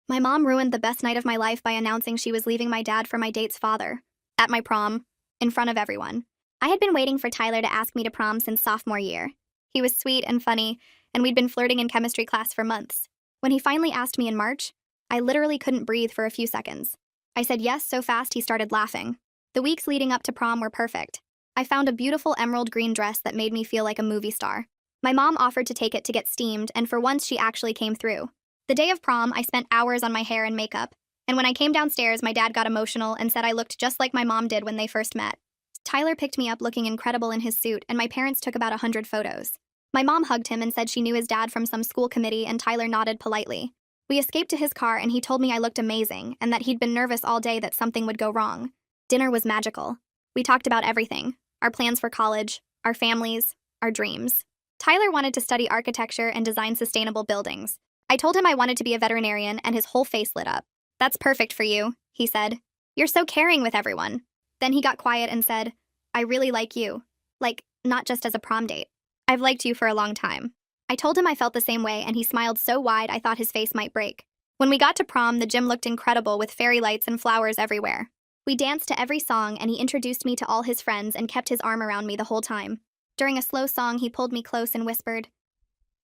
My mom ruined the best night of my life by announcing she was leaving my dad for my date's father. At my prom. In front of everyone. I had been waiting for Tyler to ask me to prom since sophomore year. He was sweet and funny, and we'd been flirting in chemistry class for months. When he finally asked me in March, I literally couldn't breathe for a few seconds. I said yes so fast he started laughing. The weeks leading up to prom were perfect. I found a beautiful emerald green dress that made me feel like a movie star. My mom offered to take it to get steamed, and for once she actually came through. The day of prom, I spent hours on my hair and makeup, and when I came downstairs, my dad got emotional and said I looked just like my mom did when they first met. Tyler picked me up looking incredible in his suit, and my parents took about 100 photos. My mom hugged him and said she knew his dad from some school committee, and Tyler nodded politely. We escaped to his car, and he told me I looked amazing and that he'd been nervous all day that something would go wrong. Dinner was magical. We talked about everything: our plans for college, our families, our dreams. Tyler wanted to study architecture and design sustainable buildings. I told him I wanted to be a veterinarian, and his whole face lit up. "That's perfect for you," he said. "You're so caring with everyone." Then he got quiet and said, "I really like you. Like, not just as a prom date. I've liked you for a long time." I told him I felt the same way, and he smiled so wide I thought his face might break. When we got to prom, the gym looked incredible with fairy lights and flowers everywhere. We danced to every song, and he introduced me to all his friends and kept his arm around me the whole time. During a slow song, he pulled me close and whispered,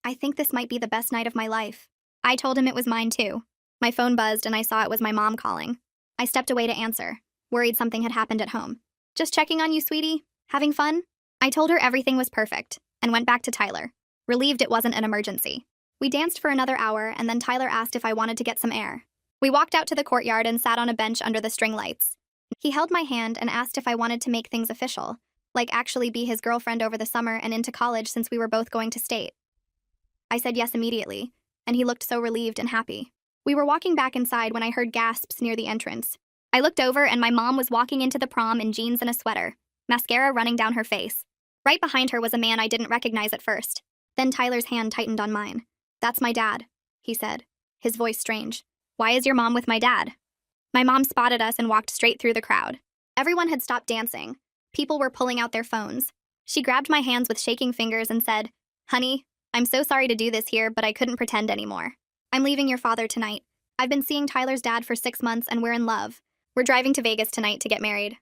"I think this might be the best night of my life." I told him it was mine too. My phone buzzed, and I saw it was my mom calling. I stepped away to answer, worried something had happened at home. "Just checking on you, sweetie. Having fun?" I told her everything was perfect, and went back to Tyler, relieved it wasn't an emergency. We danced for another hour, and then Tyler asked if I wanted to get some air. We walked out to the courtyard and sat on a bench under the string lights. He held my hand and asked if I wanted to make things official, like actually be his girlfriend over the summer and into college since we were both going to state. I said yes immediately, and he looked so relieved and happy. We were walking back inside when I heard gasps near the entrance. I looked over, and my mom was walking into the prom in jeans and a sweater, mascara running down her face. Right behind her was a man I didn't recognize at first. Then Tyler's hand tightened on mine. "That's my dad," he said, his voice strange. "Why is your mom with my dad?" My mom spotted us and walked straight through the crowd. Everyone had stopped dancing. People were pulling out their phones. She grabbed my hands with shaking fingers and said, "Honey, I'm so sorry to do this here, but I couldn't pretend anymore. I'm leaving your father tonight. I've been seeing Tyler's dad for 6 months, and we're in love. We're driving to Vegas tonight to get married."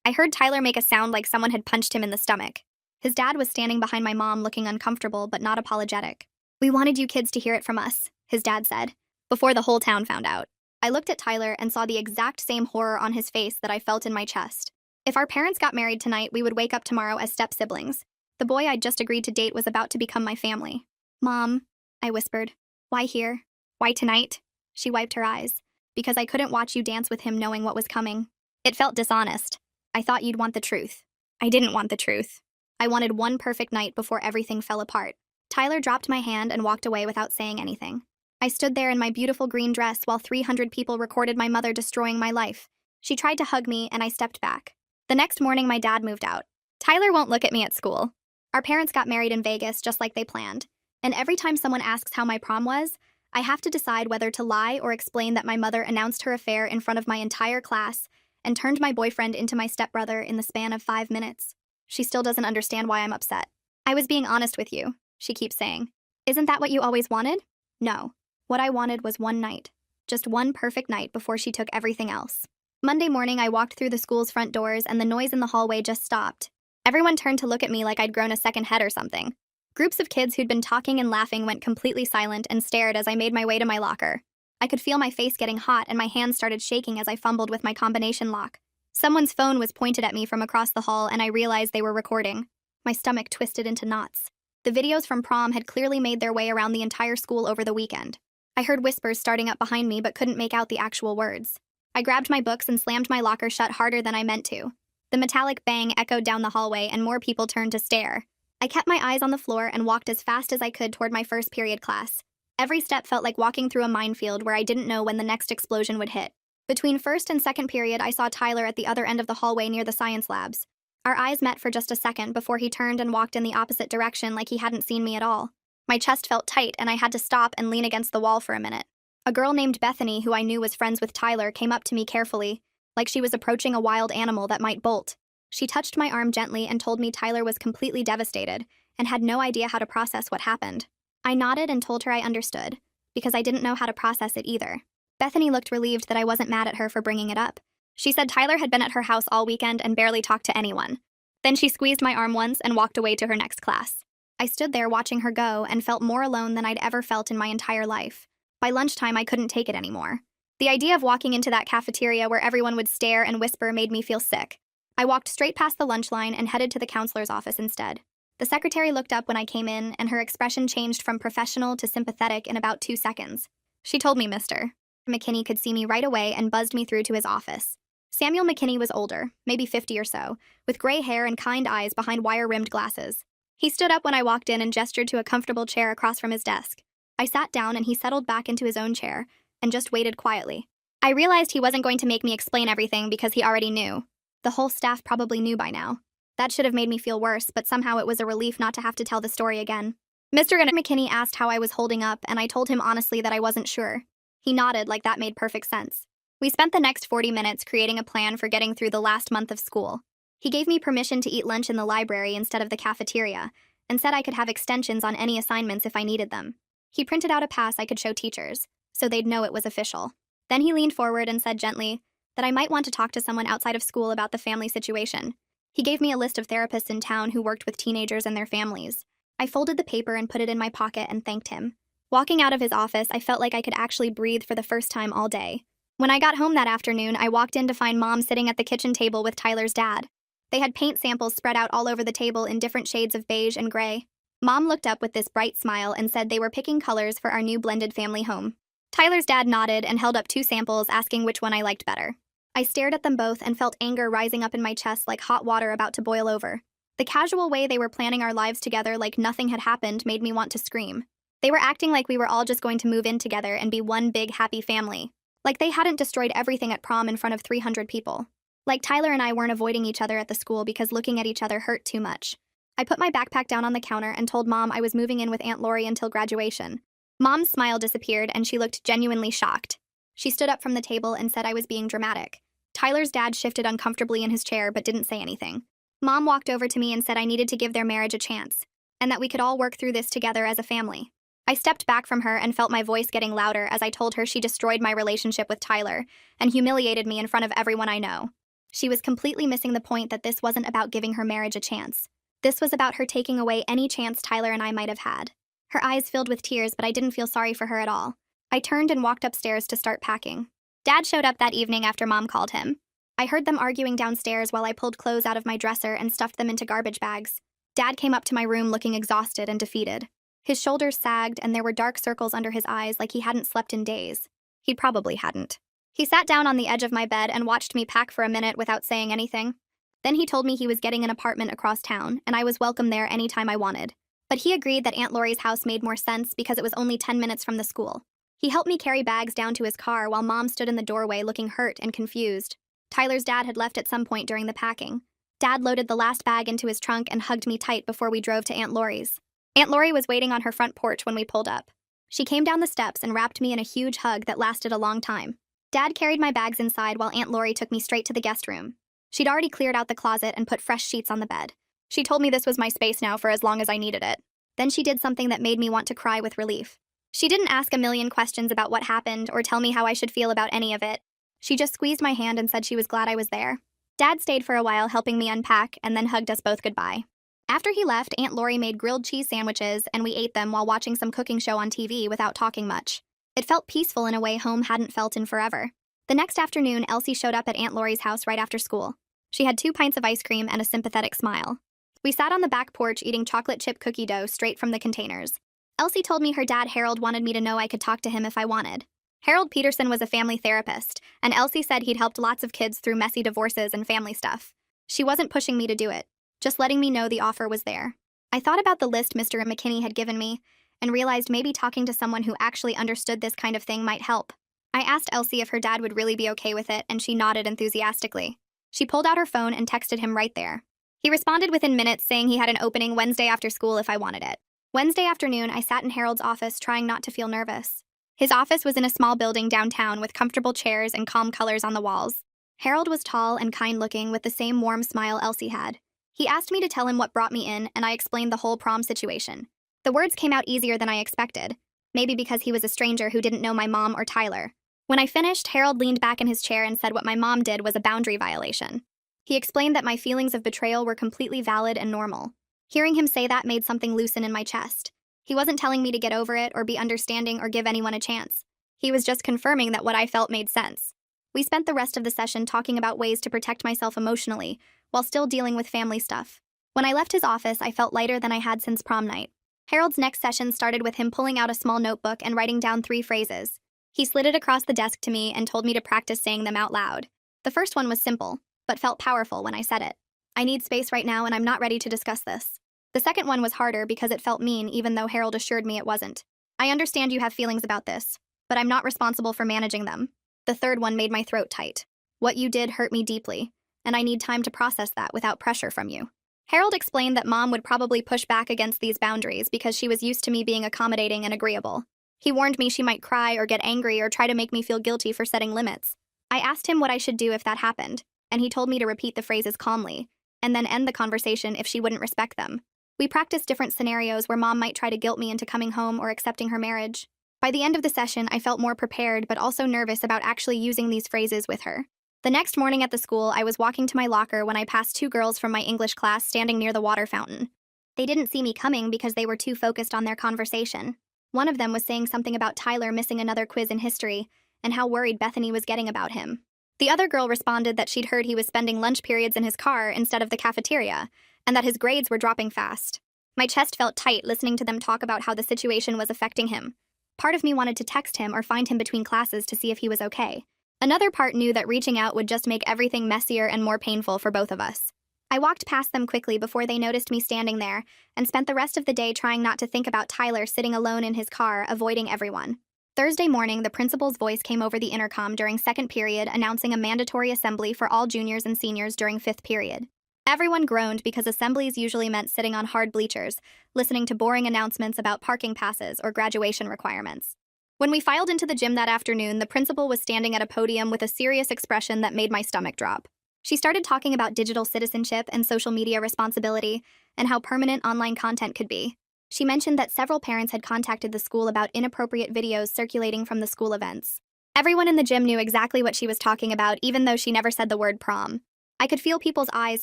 I heard Tyler make a sound like someone had punched him in the stomach. His dad was standing behind my mom looking uncomfortable but not apologetic. "We wanted you kids to hear it from us," his dad said, before the whole town found out. I looked at Tyler and saw the exact same horror on his face that I felt in my chest. If our parents got married tonight, we would wake up tomorrow as step-siblings. The boy I'd just agreed to date was about to become my family. "Mom," I whispered. "Why here? Why tonight?" She wiped her eyes. "Because I couldn't watch you dance with him knowing what was coming. It felt dishonest. I thought you'd want the truth." I didn't want the truth. I wanted one perfect night before everything fell apart. Tyler dropped my hand and walked away without saying anything. I stood there in my beautiful green dress while 300 people recorded my mother destroying my life. She tried to hug me, and I stepped back. The next morning, my dad moved out. Tyler won't look at me at school. Our parents got married in Vegas just like they planned. And every time someone asks how my prom was, I have to decide whether to lie or explain that my mother announced her affair in front of my entire class and turned my boyfriend into my stepbrother in the span of 5 minutes. She still doesn't understand why I'm upset. "I was being honest with you," she keeps saying. "Isn't that what you always wanted?" No. What I wanted was one night. Just one perfect night before she took everything else. Monday morning, I walked through the school's front doors, and the noise in the hallway just stopped. Everyone turned to look at me like I'd grown a second head or something. Groups of kids who'd been talking and laughing went completely silent and stared as I made my way to my locker. I could feel my face getting hot, and my hands started shaking as I fumbled with my combination lock. Someone's phone was pointed at me from across the hall, and I realized they were recording. My stomach twisted into knots. The videos from prom had clearly made their way around the entire school over the weekend. I heard whispers starting up behind me but couldn't make out the actual words. I grabbed my books and slammed my locker shut harder than I meant to. The metallic bang echoed down the hallway, and more people turned to stare. I kept my eyes on the floor and walked as fast as I could toward my first period class. Every step felt like walking through a minefield where I didn't know when the next explosion would hit. Between first and second period, I saw Tyler at the other end of the hallway near the science labs. Our eyes met for just a second before he turned and walked in the opposite direction like he hadn't seen me at all. My chest felt tight, and I had to stop and lean against the wall for a minute. A girl named Bethany, who I knew was friends with Tyler, came up to me carefully, like she was approaching a wild animal that might bolt. She touched my arm gently and told me Tyler was completely devastated and had no idea how to process what happened. I nodded and told her I understood, because I didn't know how to process it either. Bethany looked relieved that I wasn't mad at her for bringing it up. She said Tyler had been at her house all weekend and barely talked to anyone. Then she squeezed my arm once and walked away to her next class. I stood there watching her go and felt more alone than I'd ever felt in my entire life. By lunchtime, I couldn't take it anymore. The idea of walking into that cafeteria where everyone would stare and whisper made me feel sick. I walked straight past the lunch line and headed to the counselor's office instead. The secretary looked up when I came in, and her expression changed from professional to sympathetic in about 2 seconds. She told me Mr. McKinney could see me right away and buzzed me through to his office. Samuel McKinney was older, maybe 50 or so, with gray hair and kind eyes behind wire-rimmed glasses. He stood up when I walked in and gestured to a comfortable chair across from his desk. I sat down and he settled back into his own chair and just waited quietly. I realized he wasn't going to make me explain everything because he already knew. The whole staff probably knew by now. That should have made me feel worse, but somehow it was a relief not to have to tell the story again. Mr. McKinney asked how I was holding up, and I told him honestly that I wasn't sure. He nodded like that made perfect sense. We spent the next 40 minutes creating a plan for getting through the last month of school. He gave me permission to eat lunch in the library instead of the cafeteria, and said I could have extensions on any assignments if I needed them. He printed out a pass I could show teachers, so they'd know it was official. Then he leaned forward and said gently that I might want to talk to someone outside of school about the family situation. He gave me a list of therapists in town who worked with teenagers and their families. I folded the paper and put it in my pocket and thanked him. Walking out of his office, I felt like I could actually breathe for the first time all day. When I got home that afternoon, I walked in to find Mom sitting at the kitchen table with Tyler's dad. They had paint samples spread out all over the table in different shades of beige and gray. Mom looked up with this bright smile and said they were picking colors for our new blended family home. Tyler's dad nodded and held up 2 samples, asking which one I liked better. I stared at them both and felt anger rising up in my chest like hot water about to boil over. The casual way they were planning our lives together like nothing had happened made me want to scream. They were acting like we were all just going to move in together and be one big happy family. Like they hadn't destroyed everything at prom in front of 300 people. Like Tyler and I weren't avoiding each other at the school because looking at each other hurt too much. I put my backpack down on the counter and told Mom I was moving in with Aunt Lori until graduation. Mom's smile disappeared and she looked genuinely shocked. She stood up from the table and said I was being dramatic. Tyler's dad shifted uncomfortably in his chair but didn't say anything. Mom walked over to me and said I needed to give their marriage a chance, and that we could all work through this together as a family. I stepped back from her and felt my voice getting louder as I told her she destroyed my relationship with Tyler and humiliated me in front of everyone I know. She was completely missing the point that this wasn't about giving her marriage a chance. This was about her taking away any chance Tyler and I might have had. Her eyes filled with tears, but I didn't feel sorry for her at all. I turned and walked upstairs to start packing. Dad showed up that evening after Mom called him. I heard them arguing downstairs while I pulled clothes out of my dresser and stuffed them into garbage bags. Dad came up to my room looking exhausted and defeated. His shoulders sagged and there were dark circles under his eyes like he hadn't slept in days. He probably hadn't. He sat down on the edge of my bed and watched me pack for a minute without saying anything. Then he told me he was getting an apartment across town and I was welcome there anytime I wanted. But he agreed that Aunt Lori's house made more sense because it was only 10 minutes from the school. He helped me carry bags down to his car while Mom stood in the doorway looking hurt and confused. Tyler's dad had left at some point during the packing. Dad loaded the last bag into his trunk and hugged me tight before we drove to Aunt Lori's. Aunt Lori was waiting on her front porch when we pulled up. She came down the steps and wrapped me in a huge hug that lasted a long time. Dad carried my bags inside while Aunt Lori took me straight to the guest room. She'd already cleared out the closet and put fresh sheets on the bed. She told me this was my space now for as long as I needed it. Then she did something that made me want to cry with relief. She didn't ask a million questions about what happened or tell me how I should feel about any of it. She just squeezed my hand and said she was glad I was there. Dad stayed for a while helping me unpack and then hugged us both goodbye. After he left, Aunt Lori made grilled cheese sandwiches and we ate them while watching some cooking show on TV without talking much. It felt peaceful in a way home hadn't felt in forever. The next afternoon, Elsie showed up at Aunt Lori's house right after school. She had 2 pints of ice cream and a sympathetic smile. We sat on the back porch eating chocolate chip cookie dough straight from the containers. Elsie told me her dad Harold wanted me to know I could talk to him if I wanted. Harold Peterson was a family therapist, and Elsie said he'd helped lots of kids through messy divorces and family stuff. She wasn't pushing me to do it, just letting me know the offer was there. I thought about the list Mr. McKinney had given me and realized maybe talking to someone who actually understood this kind of thing might help. I asked Elsie if her dad would really be okay with it, and she nodded enthusiastically. She pulled out her phone and texted him right there. He responded within minutes saying he had an opening Wednesday after school if I wanted it. Wednesday afternoon, I sat in Harold's office trying not to feel nervous. His office was in a small building downtown with comfortable chairs and calm colors on the walls. Harold was tall and kind-looking with the same warm smile Elsie had. He asked me to tell him what brought me in, and I explained the whole prom situation. The words came out easier than I expected, maybe because he was a stranger who didn't know my mom or Tyler. When I finished, Harold leaned back in his chair and said what my mom did was a boundary violation. He explained that my feelings of betrayal were completely valid and normal. Hearing him say that made something loosen in my chest. He wasn't telling me to get over it or be understanding or give anyone a chance. He was just confirming that what I felt made sense. We spent the rest of the session talking about ways to protect myself emotionally, while still dealing with family stuff. When I left his office, I felt lighter than I had since prom night. Harold's next session started with him pulling out a small notebook and writing down 3 phrases. He slid it across the desk to me and told me to practice saying them out loud. The first one was simple, but felt powerful when I said it. I need space right now and I'm not ready to discuss this. The second one was harder because it felt mean even though Harold assured me it wasn't. I understand you have feelings about this, but I'm not responsible for managing them. The third one made my throat tight. What you did hurt me deeply, and I need time to process that without pressure from you. Harold explained that Mom would probably push back against these boundaries because she was used to me being accommodating and agreeable. He warned me she might cry or get angry or try to make me feel guilty for setting limits. I asked him what I should do if that happened, and he told me to repeat the phrases calmly, and then end the conversation if she wouldn't respect them. We practiced different scenarios where Mom might try to guilt me into coming home or accepting her marriage. By the end of the session, I felt more prepared but also nervous about actually using these phrases with her. The next morning at the school, I was walking to my locker when I passed 2 girls from my English class standing near the water fountain. They didn't see me coming because they were too focused on their conversation. One of them was saying something about Tyler missing another quiz in history and how worried Bethany was getting about him. The other girl responded that she'd heard he was spending lunch periods in his car instead of the cafeteria, and that his grades were dropping fast. My chest felt tight listening to them talk about how the situation was affecting him. Part of me wanted to text him or find him between classes to see if he was okay. Another part knew that reaching out would just make everything messier and more painful for both of us. I walked past them quickly before they noticed me standing there and spent the rest of the day trying not to think about Tyler sitting alone in his car, avoiding everyone. Thursday morning, the principal's voice came over the intercom during second period announcing a mandatory assembly for all juniors and seniors during fifth period. Everyone groaned because assemblies usually meant sitting on hard bleachers, listening to boring announcements about parking passes or graduation requirements. When we filed into the gym that afternoon, the principal was standing at a podium with a serious expression that made my stomach drop. She started talking about digital citizenship and social media responsibility and how permanent online content could be. She mentioned that several parents had contacted the school about inappropriate videos circulating from the school events. Everyone in the gym knew exactly what she was talking about, even though she never said the word prom. I could feel people's eyes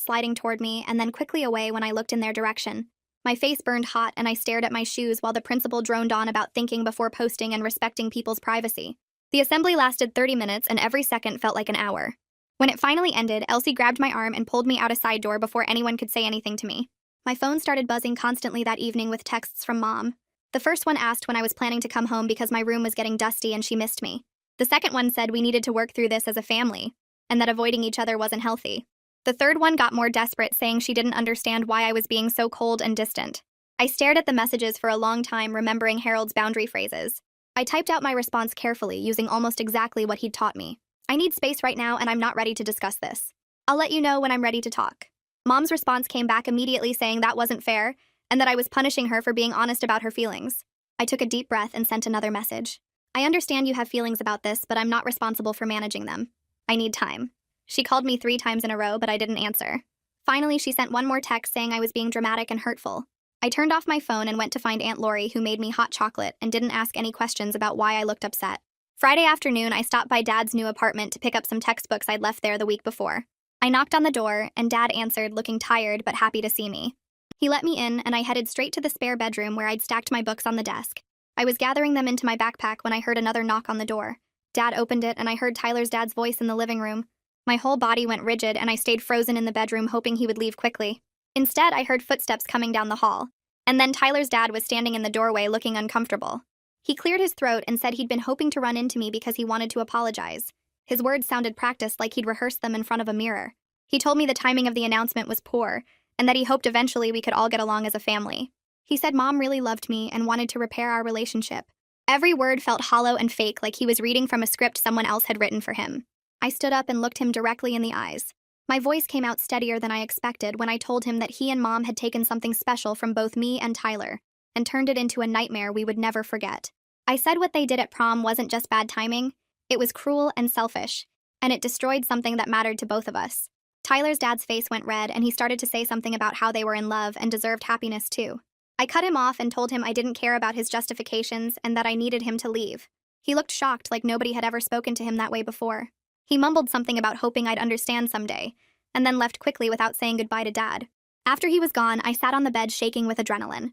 sliding toward me and then quickly away when I looked in their direction. My face burned hot and I stared at my shoes while the principal droned on about thinking before posting and respecting people's privacy. The assembly lasted 30 minutes and every second felt like an hour. When it finally ended, Elsie grabbed my arm and pulled me out a side door before anyone could say anything to me. My phone started buzzing constantly that evening with texts from Mom. The first one asked when I was planning to come home because my room was getting dusty and she missed me. The second one said we needed to work through this as a family, and that avoiding each other wasn't healthy. The third one got more desperate, saying she didn't understand why I was being so cold and distant. I stared at the messages for a long time, remembering Harold's boundary phrases. I typed out my response carefully, using almost exactly what he'd taught me. I need space right now and I'm not ready to discuss this. I'll let you know when I'm ready to talk. Mom's response came back immediately saying that wasn't fair and that I was punishing her for being honest about her feelings. I took a deep breath and sent another message. I understand you have feelings about this, but I'm not responsible for managing them. I need time. She called me 3 times in a row, but I didn't answer. Finally, she sent one more text saying I was being dramatic and hurtful. I turned off my phone and went to find Aunt Lori, who made me hot chocolate and didn't ask any questions about why I looked upset. Friday afternoon, I stopped by Dad's new apartment to pick up some textbooks I'd left there the week before. I knocked on the door, and Dad answered, looking tired but happy to see me. He let me in, and I headed straight to the spare bedroom where I'd stacked my books on the desk. I was gathering them into my backpack when I heard another knock on the door. Dad opened it, and I heard Tyler's dad's voice in the living room. My whole body went rigid, and I stayed frozen in the bedroom hoping he would leave quickly. Instead, I heard footsteps coming down the hall. And then Tyler's dad was standing in the doorway looking uncomfortable. He cleared his throat and said he'd been hoping to run into me because he wanted to apologize. His words sounded practiced, like he'd rehearsed them in front of a mirror. He told me the timing of the announcement was poor, and that he hoped eventually we could all get along as a family. He said Mom really loved me and wanted to repair our relationship. Every word felt hollow and fake, like he was reading from a script someone else had written for him. I stood up and looked him directly in the eyes. My voice came out steadier than I expected when I told him that he and Mom had taken something special from both me and Tyler and turned it into a nightmare we would never forget. I said what they did at prom wasn't just bad timing, it was cruel and selfish, and it destroyed something that mattered to both of us. Tyler's dad's face went red and he started to say something about how they were in love and deserved happiness too. I cut him off and told him I didn't care about his justifications and that I needed him to leave. He looked shocked, like nobody had ever spoken to him that way before. He mumbled something about hoping I'd understand someday, and then left quickly without saying goodbye to Dad. After he was gone, I sat on the bed shaking with adrenaline.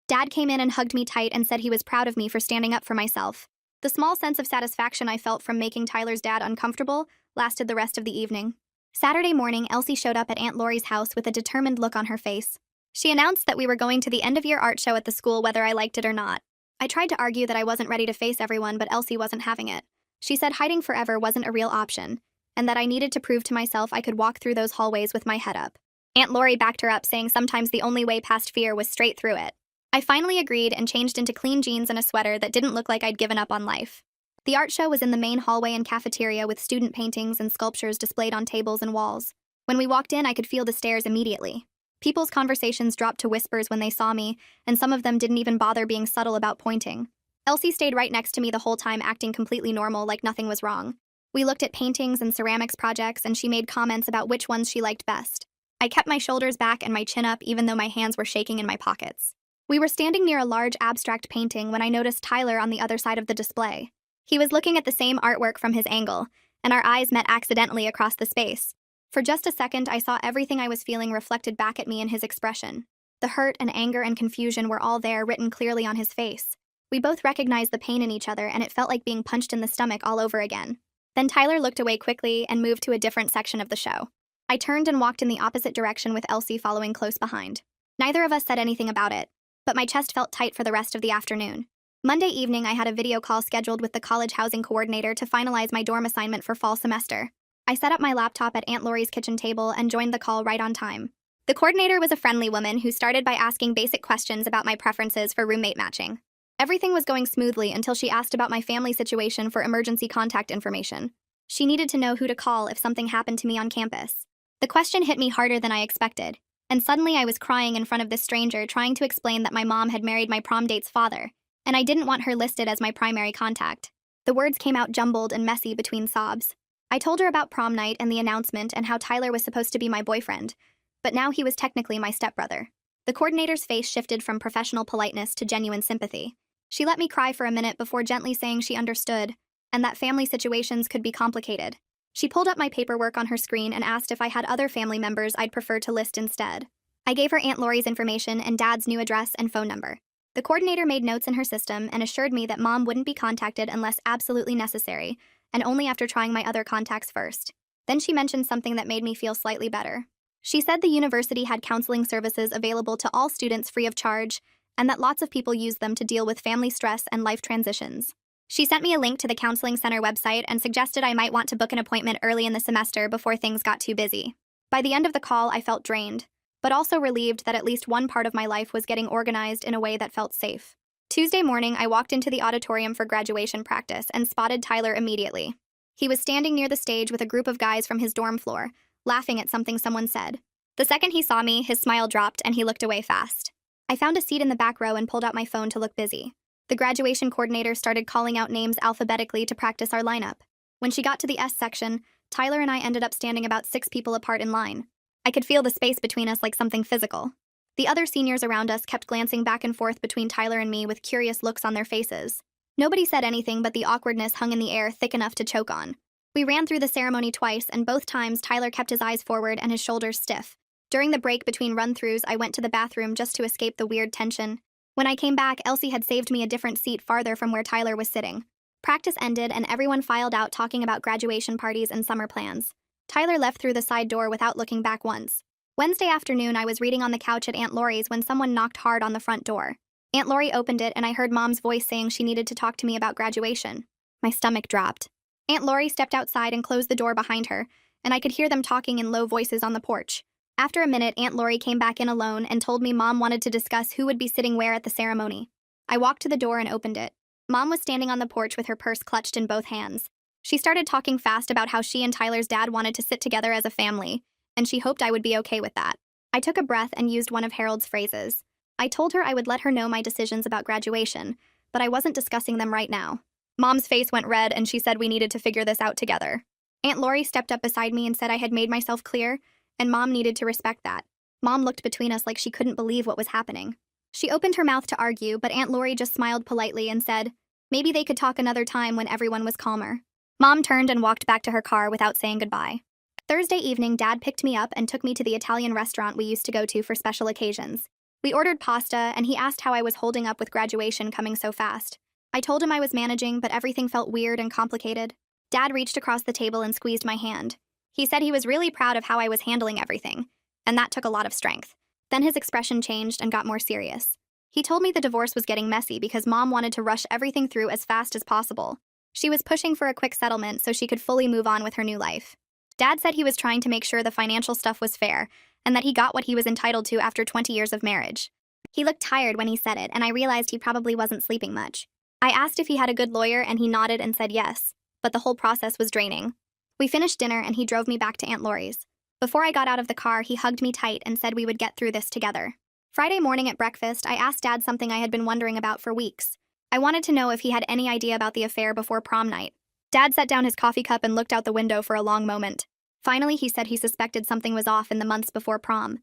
Dad came in and hugged me tight and said he was proud of me for standing up for myself. The small sense of satisfaction I felt from making Tyler's dad uncomfortable lasted the rest of the evening. Saturday morning, Elsie showed up at Aunt Laurie's house with a determined look on her face. She announced that we were going to the end-of-year art show at the school whether I liked it or not. I tried to argue that I wasn't ready to face everyone, but Elsie wasn't having it. She said hiding forever wasn't a real option, and that I needed to prove to myself I could walk through those hallways with my head up. Aunt Laurie backed her up, saying sometimes the only way past fear was straight through it. I finally agreed and changed into clean jeans and a sweater that didn't look like I'd given up on life. The art show was in the main hallway and cafeteria with student paintings and sculptures displayed on tables and walls. When we walked in, I could feel the stares immediately. People's conversations dropped to whispers when they saw me, and some of them didn't even bother being subtle about pointing. Elsie stayed right next to me the whole time, acting completely normal, like nothing was wrong. We looked at paintings and ceramics projects, and she made comments about which ones she liked best. I kept my shoulders back and my chin up, even though my hands were shaking in my pockets. We were standing near a large abstract painting when I noticed Tyler on the other side of the display. He was looking at the same artwork from his angle, and our eyes met accidentally across the space. For just a second, I saw everything I was feeling reflected back at me in his expression. The hurt and anger and confusion were all there, written clearly on his face. We both recognized the pain in each other, and it felt like being punched in the stomach all over again. Then Tyler looked away quickly and moved to a different section of the show. I turned and walked in the opposite direction with Elsie following close behind. Neither of us said anything about it, but my chest felt tight for the rest of the afternoon. Monday evening, I had a video call scheduled with the college housing coordinator to finalize my dorm assignment for fall semester. I set up my laptop at Aunt Laurie's kitchen table and joined the call right on time. The coordinator was a friendly woman who started by asking basic questions about my preferences for roommate matching. Everything was going smoothly until she asked about my family situation for emergency contact information. She needed to know who to call if something happened to me on campus. The question hit me harder than I expected, and suddenly I was crying in front of this stranger, trying to explain that my mom had married my prom date's father, and I didn't want her listed as my primary contact. The words came out jumbled and messy between sobs. I told her about prom night and the announcement and how Tyler was supposed to be my boyfriend, but now he was technically my stepbrother. The coordinator's face shifted from professional politeness to genuine sympathy. She let me cry for a minute before gently saying she understood, and that family situations could be complicated. She pulled up my paperwork on her screen and asked if I had other family members I'd prefer to list instead. I gave her Aunt Laurie's information and Dad's new address and phone number. The coordinator made notes in her system and assured me that Mom wouldn't be contacted unless absolutely necessary, and only after trying my other contacts first. Then she mentioned something that made me feel slightly better. She said the university had counseling services available to all students free of charge, and that lots of people use them to deal with family stress and life transitions. She sent me a link to the counseling center website and suggested I might want to book an appointment early in the semester before things got too busy. By the end of the call, I felt drained, but also relieved that at least one part of my life was getting organized in a way that felt safe. Tuesday morning, I walked into the auditorium for graduation practice and spotted Tyler immediately. He was standing near the stage with a group of guys from his dorm floor, laughing at something someone said. The second he saw me, his smile dropped and he looked away fast. I found a seat in the back row and pulled out my phone to look busy. The graduation coordinator started calling out names alphabetically to practice our lineup. When she got to the S section, Tyler and I ended up standing about 6 people apart in line. I could feel the space between us like something physical. The other seniors around us kept glancing back and forth between Tyler and me with curious looks on their faces. Nobody said anything, but the awkwardness hung in the air thick enough to choke on. We ran through the ceremony twice, and both times Tyler kept his eyes forward and his shoulders stiff. During the break between run-throughs, I went to the bathroom just to escape the weird tension. When I came back, Elsie had saved me a different seat farther from where Tyler was sitting. Practice ended, and everyone filed out talking about graduation parties and summer plans. Tyler left through the side door without looking back once. Wednesday afternoon, I was reading on the couch at Aunt Laurie's when someone knocked hard on the front door. Aunt Laurie opened it, and I heard Mom's voice saying she needed to talk to me about graduation. My stomach dropped. Aunt Laurie stepped outside and closed the door behind her, and I could hear them talking in low voices on the porch. After a minute, Aunt Laurie came back in alone and told me Mom wanted to discuss who would be sitting where at the ceremony. I walked to the door and opened it. Mom was standing on the porch with her purse clutched in both hands. She started talking fast about how she and Tyler's dad wanted to sit together as a family, and she hoped I would be okay with that. I took a breath and used one of Harold's phrases. I told her I would let her know my decisions about graduation, but I wasn't discussing them right now. Mom's face went red and she said we needed to figure this out together. Aunt Laurie stepped up beside me and said I had made myself clear, and Mom needed to respect that. Mom looked between us like she couldn't believe what was happening. She opened her mouth to argue, but Aunt Laurie just smiled politely and said, Maybe they could talk another time when everyone was calmer. Mom turned and walked back to her car without saying goodbye. Thursday evening, Dad picked me up and took me to the Italian restaurant we used to go to for special occasions. We ordered pasta, and he asked how I was holding up with graduation coming so fast. I told him I was managing, but everything felt weird and complicated. Dad reached across the table and squeezed my hand. He said he was really proud of how I was handling everything, and that took a lot of strength. Then his expression changed and got more serious. He told me the divorce was getting messy because Mom wanted to rush everything through as fast as possible. She was pushing for a quick settlement so she could fully move on with her new life. Dad said he was trying to make sure the financial stuff was fair and that he got what he was entitled to after 20 years of marriage. He looked tired when he said it, and I realized he probably wasn't sleeping much. I asked if he had a good lawyer, and he nodded and said yes, but the whole process was draining. We finished dinner, and he drove me back to Aunt Laurie's. Before I got out of the car, he hugged me tight and said we would get through this together. Friday morning at breakfast, I asked Dad something I had been wondering about for weeks. I wanted to know if he had any idea about the affair before prom night. Dad set down his coffee cup and looked out the window for a long moment. Finally, he said he suspected something was off in the months before prom.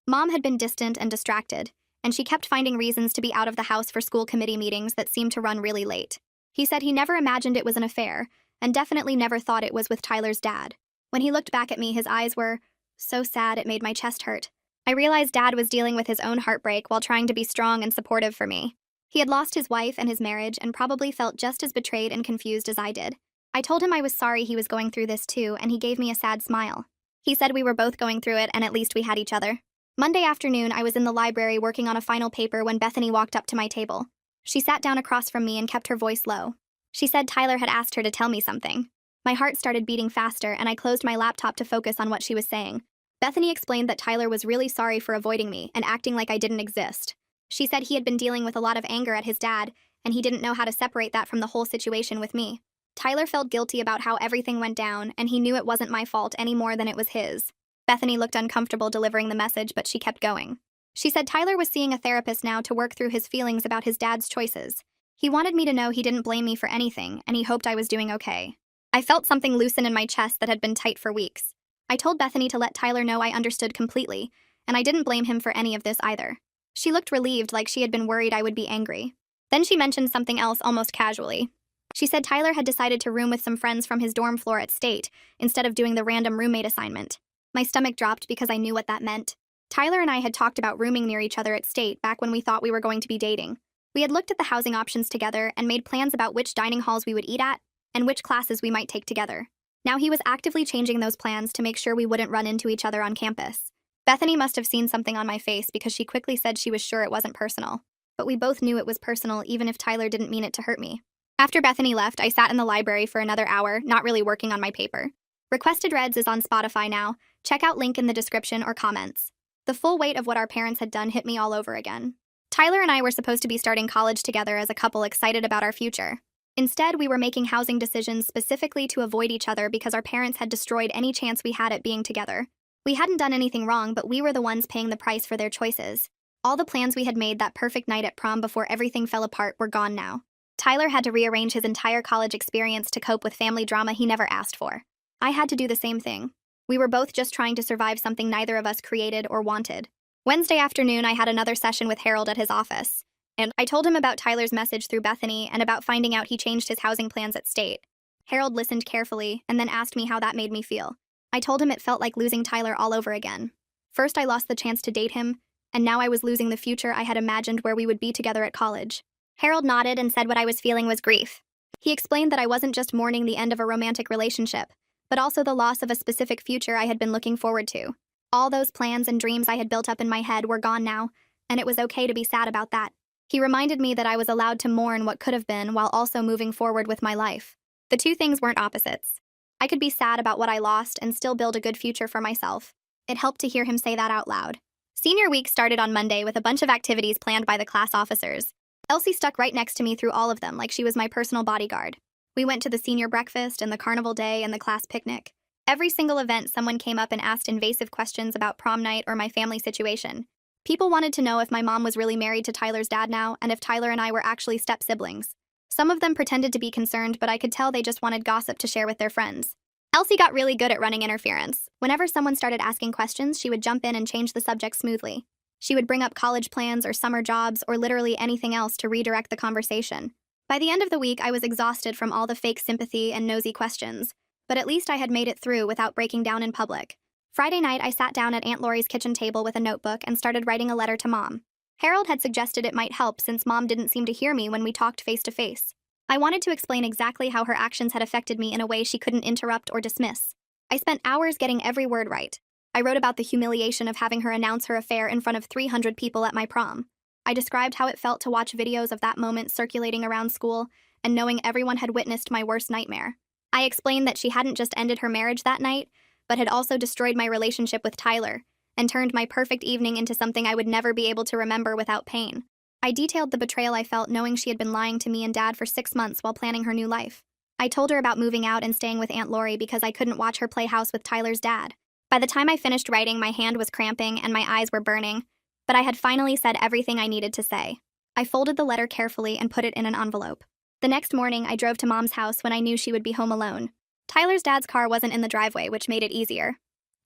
Mom had been distant and distracted, and she kept finding reasons to be out of the house for school committee meetings that seemed to run really late. He said he never imagined it was an affair, and definitely never thought it was with Tyler's dad. When he looked back at me, his eyes were so sad it made my chest hurt. I realized Dad was dealing with his own heartbreak while trying to be strong and supportive for me. He had lost his wife and his marriage and probably felt just as betrayed and confused as I did. I told him I was sorry he was going through this too, and he gave me a sad smile. He said we were both going through it and at least we had each other. Monday afternoon, I was in the library working on a final paper when Bethany walked up to my table. She sat down across from me and kept her voice low. She said Tyler had asked her to tell me something. My heart started beating faster, and I closed my laptop to focus on what she was saying. Bethany explained that Tyler was really sorry for avoiding me and acting like I didn't exist. She said he had been dealing with a lot of anger at his dad, and he didn't know how to separate that from the whole situation with me. Tyler felt guilty about how everything went down, and he knew it wasn't my fault any more than it was his. Bethany looked uncomfortable delivering the message, but she kept going. She said Tyler was seeing a therapist now to work through his feelings about his dad's choices. He wanted me to know he didn't blame me for anything, and he hoped I was doing okay. I felt something loosen in my chest that had been tight for weeks. I told Bethany to let Tyler know I understood completely, and I didn't blame him for any of this either. She looked relieved, like she had been worried I would be angry. Then she mentioned something else almost casually. She said Tyler had decided to room with some friends from his dorm floor at State, instead of doing the random roommate assignment. My stomach dropped because I knew what that meant. Tyler and I had talked about rooming near each other at State back when we thought we were going to be dating. We had looked at the housing options together and made plans about which dining halls we would eat at and which classes we might take together. Now he was actively changing those plans to make sure we wouldn't run into each other on campus. Bethany must have seen something on my face because she quickly said she was sure it wasn't personal. But we both knew it was personal even if Tyler didn't mean it to hurt me. After Bethany left, I sat in the library for another hour, not really working on my paper. Requested Reads is on Spotify now. Check out link in the description or comments. The full weight of what our parents had done hit me all over again. Tyler and I were supposed to be starting college together as a couple excited about our future. Instead, we were making housing decisions specifically to avoid each other because our parents had destroyed any chance we had at being together. We hadn't done anything wrong, but we were the ones paying the price for their choices. All the plans we had made that perfect night at prom before everything fell apart were gone now. Tyler had to rearrange his entire college experience to cope with family drama he never asked for. I had to do the same thing. We were both just trying to survive something neither of us created or wanted. Wednesday afternoon, I had another session with Harold at his office, and I told him about Tyler's message through Bethany and about finding out he changed his housing plans at State. Harold listened carefully and then asked me how that made me feel. I told him it felt like losing Tyler all over again. First, I lost the chance to date him, and now I was losing the future I had imagined where we would be together at college. Harold nodded and said what I was feeling was grief. He explained that I wasn't just mourning the end of a romantic relationship, but also the loss of a specific future I had been looking forward to. All those plans and dreams I had built up in my head were gone now, and it was okay to be sad about that. He reminded me that I was allowed to mourn what could have been while also moving forward with my life. The two things weren't opposites. I could be sad about what I lost and still build a good future for myself. It helped to hear him say that out loud. Senior week started on Monday with a bunch of activities planned by the class officers. Elsie stuck right next to me through all of them like she was my personal bodyguard. We went to the senior breakfast and the carnival day and the class picnic. Every single event, someone came up and asked invasive questions about prom night or my family situation. People wanted to know if my mom was really married to Tyler's dad now and if Tyler and I were actually step-siblings. Some of them pretended to be concerned, but I could tell they just wanted gossip to share with their friends. Elsie got really good at running interference. Whenever someone started asking questions, she would jump in and change the subject smoothly. She would bring up college plans or summer jobs or literally anything else to redirect the conversation. By the end of the week, I was exhausted from all the fake sympathy and nosy questions, but at least I had made it through without breaking down in public. Friday night, I sat down at Aunt Laurie's kitchen table with a notebook and started writing a letter to Mom. Harold had suggested it might help since Mom didn't seem to hear me when we talked face to face. I wanted to explain exactly how her actions had affected me in a way she couldn't interrupt or dismiss. I spent hours getting every word right. I wrote about the humiliation of having her announce her affair in front of 300 people at my prom. I described how it felt to watch videos of that moment circulating around school and knowing everyone had witnessed my worst nightmare. I explained that she hadn't just ended her marriage that night, but had also destroyed my relationship with Tyler and turned my perfect evening into something I would never be able to remember without pain. I detailed the betrayal I felt knowing she had been lying to me and Dad for 6 months while planning her new life. I told her about moving out and staying with Aunt Laurie because I couldn't watch her play house with Tyler's dad. By the time I finished writing, my hand was cramping and my eyes were burning, but I had finally said everything I needed to say. I folded the letter carefully and put it in an envelope. The next morning, I drove to Mom's house when I knew she would be home alone. Tyler's dad's car wasn't in the driveway, which made it easier.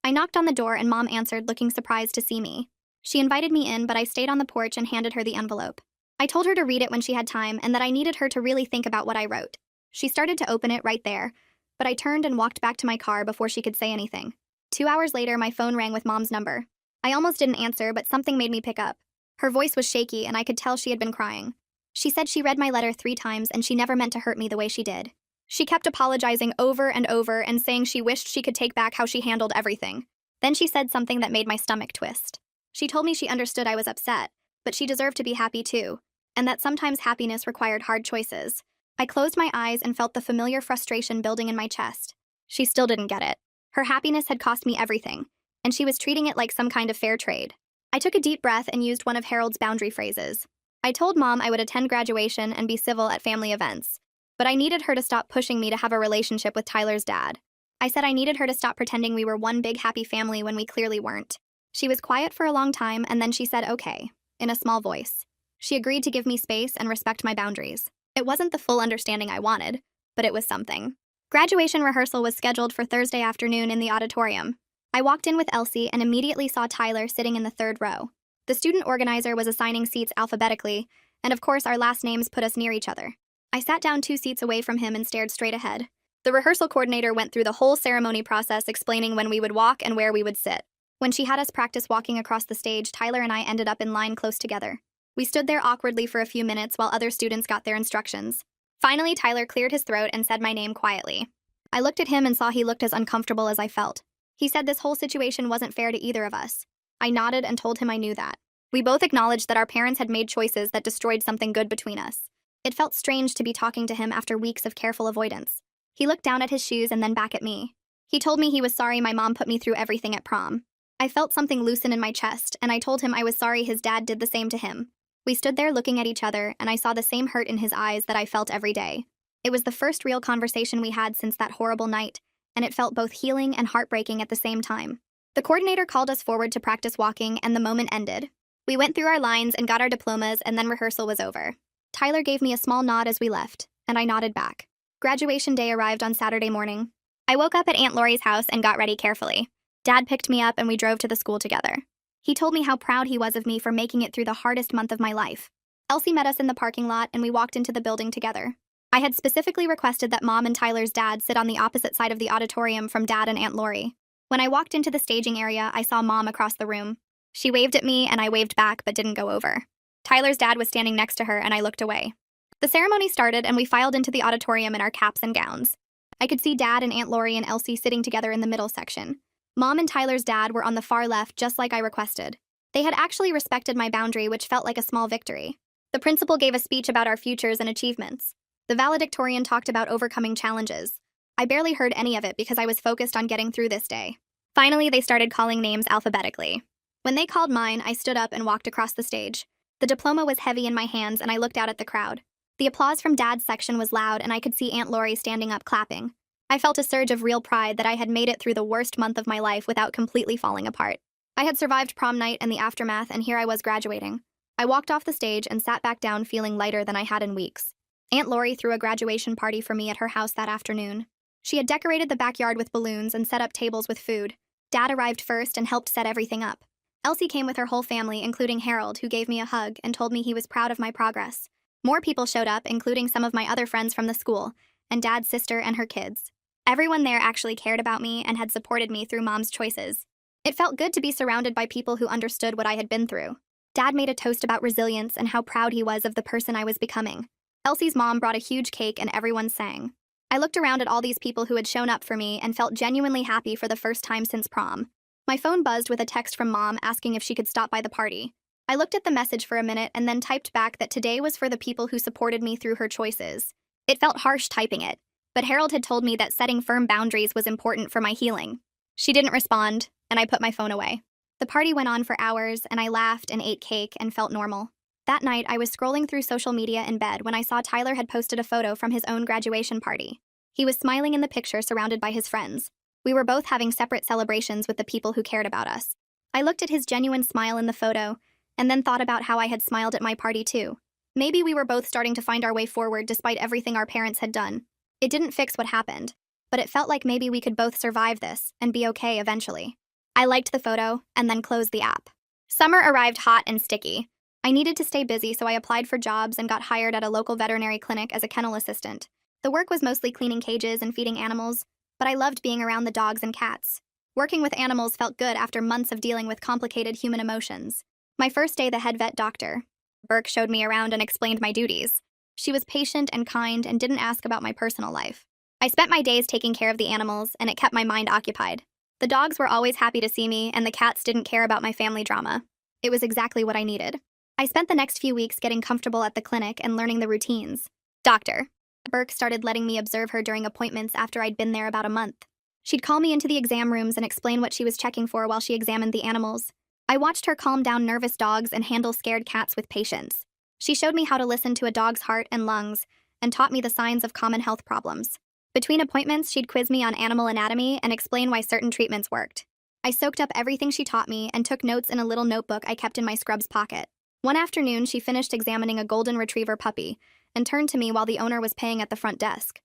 I knocked on the door and Mom answered, looking surprised to see me. She invited me in, but I stayed on the porch and handed her the envelope. I told her to read it when she had time and that I needed her to really think about what I wrote. She started to open it right there, but I turned and walked back to my car before she could say anything. 2 hours later, my phone rang with Mom's number. I almost didn't answer, but something made me pick up. Her voice was shaky and I could tell she had been crying. She said she read my letter 3 times and she never meant to hurt me the way she did. She kept apologizing over and over and saying she wished she could take back how she handled everything. Then she said something that made my stomach twist. She told me she understood I was upset, but she deserved to be happy too, and that sometimes happiness required hard choices. I closed my eyes and felt the familiar frustration building in my chest. She still didn't get it. Her happiness had cost me everything, and she was treating it like some kind of fair trade. I took a deep breath and used one of Harold's boundary phrases. I told Mom I would attend graduation and be civil at family events, but I needed her to stop pushing me to have a relationship with Tyler's dad. I said I needed her to stop pretending we were one big happy family when we clearly weren't. She was quiet for a long time, and then she said okay, in a small voice. She agreed to give me space and respect my boundaries. It wasn't the full understanding I wanted, but it was something. Graduation rehearsal was scheduled for Thursday afternoon in the auditorium. I walked in with Elsie and immediately saw Tyler sitting in the 3rd row. The student organizer was assigning seats alphabetically, and of course our last names put us near each other. I sat down 2 seats away from him and stared straight ahead. The rehearsal coordinator went through the whole ceremony process explaining when we would walk and where we would sit. When she had us practice walking across the stage, Tyler and I ended up in line close together. We stood there awkwardly for a few minutes while other students got their instructions. Finally, Tyler cleared his throat and said my name quietly. I looked at him and saw he looked as uncomfortable as I felt. He said this whole situation wasn't fair to either of us. I nodded and told him I knew that. We both acknowledged that our parents had made choices that destroyed something good between us. It felt strange to be talking to him after weeks of careful avoidance. He looked down at his shoes and then back at me. He told me he was sorry my mom put me through everything at prom. I felt something loosen in my chest, and I told him I was sorry his dad did the same to him. We stood there looking at each other, and I saw the same hurt in his eyes that I felt every day. It was the first real conversation we had since that horrible night, and it felt both healing and heartbreaking at the same time. The coordinator called us forward to practice walking, and the moment ended. We went through our lines and got our diplomas, and then rehearsal was over. Tyler gave me a small nod as we left, and I nodded back. Graduation day arrived on Saturday morning. I woke up at Aunt Laurie's house and got ready carefully. Dad picked me up and we drove to the school together. He told me how proud he was of me for making it through the hardest month of my life. Elsie met us in the parking lot and we walked into the building together. I had specifically requested that Mom and Tyler's dad sit on the opposite side of the auditorium from Dad and Aunt Laurie. When I walked into the staging area, I saw Mom across the room. She waved at me and I waved back but didn't go over. Tyler's dad was standing next to her and I looked away. The ceremony started and we filed into the auditorium in our caps and gowns. I could see Dad and Aunt Laurie and Elsie sitting together in the middle section. Mom and Tyler's dad were on the far left just like I requested. They had actually respected my boundary, which felt like a small victory. The principal gave a speech about our futures and achievements. The valedictorian talked about overcoming challenges. I barely heard any of it because I was focused on getting through this day. Finally, they started calling names alphabetically. When they called mine, I stood up and walked across the stage. The diploma was heavy in my hands and I looked out at the crowd. The applause from Dad's section was loud and I could see Aunt Laurie standing up clapping. I felt a surge of real pride that I had made it through the worst month of my life without completely falling apart. I had survived prom night and the aftermath, and here I was graduating. I walked off the stage and sat back down feeling lighter than I had in weeks. Aunt Laurie threw a graduation party for me at her house that afternoon. She had decorated the backyard with balloons and set up tables with food. Dad arrived first and helped set everything up. Elsie came with her whole family, including Harold, who gave me a hug and told me he was proud of my progress. More people showed up, including some of my other friends from the school, and Dad's sister and her kids. Everyone there actually cared about me and had supported me through Mom's choices. It felt good to be surrounded by people who understood what I had been through. Dad made a toast about resilience and how proud he was of the person I was becoming. Elsie's mom brought a huge cake and everyone sang. I looked around at all these people who had shown up for me and felt genuinely happy for the first time since prom. My phone buzzed with a text from Mom asking if she could stop by the party. I looked at the message for a minute and then typed back that today was for the people who supported me through her choices. It felt harsh typing it, but Harold had told me that setting firm boundaries was important for my healing. She didn't respond, and I put my phone away. The party went on for hours, and I laughed and ate cake and felt normal. That night, I was scrolling through social media in bed when I saw Tyler had posted a photo from his own graduation party. He was smiling in the picture surrounded by his friends. We were both having separate celebrations with the people who cared about us. I looked at his genuine smile in the photo, and then thought about how I had smiled at my party too. Maybe we were both starting to find our way forward despite everything our parents had done. It didn't fix what happened, but it felt like maybe we could both survive this and be okay eventually. I liked the photo and then closed the app. Summer arrived hot and sticky. I needed to stay busy, so I applied for jobs and got hired at a local veterinary clinic as a kennel assistant. The work was mostly cleaning cages and feeding animals, but I loved being around the dogs and cats. Working with animals felt good after months of dealing with complicated human emotions. My first day, the head vet doctor, Burke, showed me around and explained my duties. She was patient and kind and didn't ask about my personal life. I spent my days taking care of the animals, and it kept my mind occupied. The dogs were always happy to see me, and the cats didn't care about my family drama. It was exactly what I needed. I spent the next few weeks getting comfortable at the clinic and learning the routines. Doctor Burke started letting me observe her during appointments after I'd been there about a month. She'd call me into the exam rooms and explain what she was checking for while she examined the animals. I watched her calm down nervous dogs and handle scared cats with patience. She showed me how to listen to a dog's heart and lungs and taught me the signs of common health problems. Between appointments, she'd quiz me on animal anatomy and explain why certain treatments worked. I soaked up everything she taught me and took notes in a little notebook I kept in my scrubs pocket. One afternoon, she finished examining a golden retriever puppy and turned to me while the owner was paying at the front desk.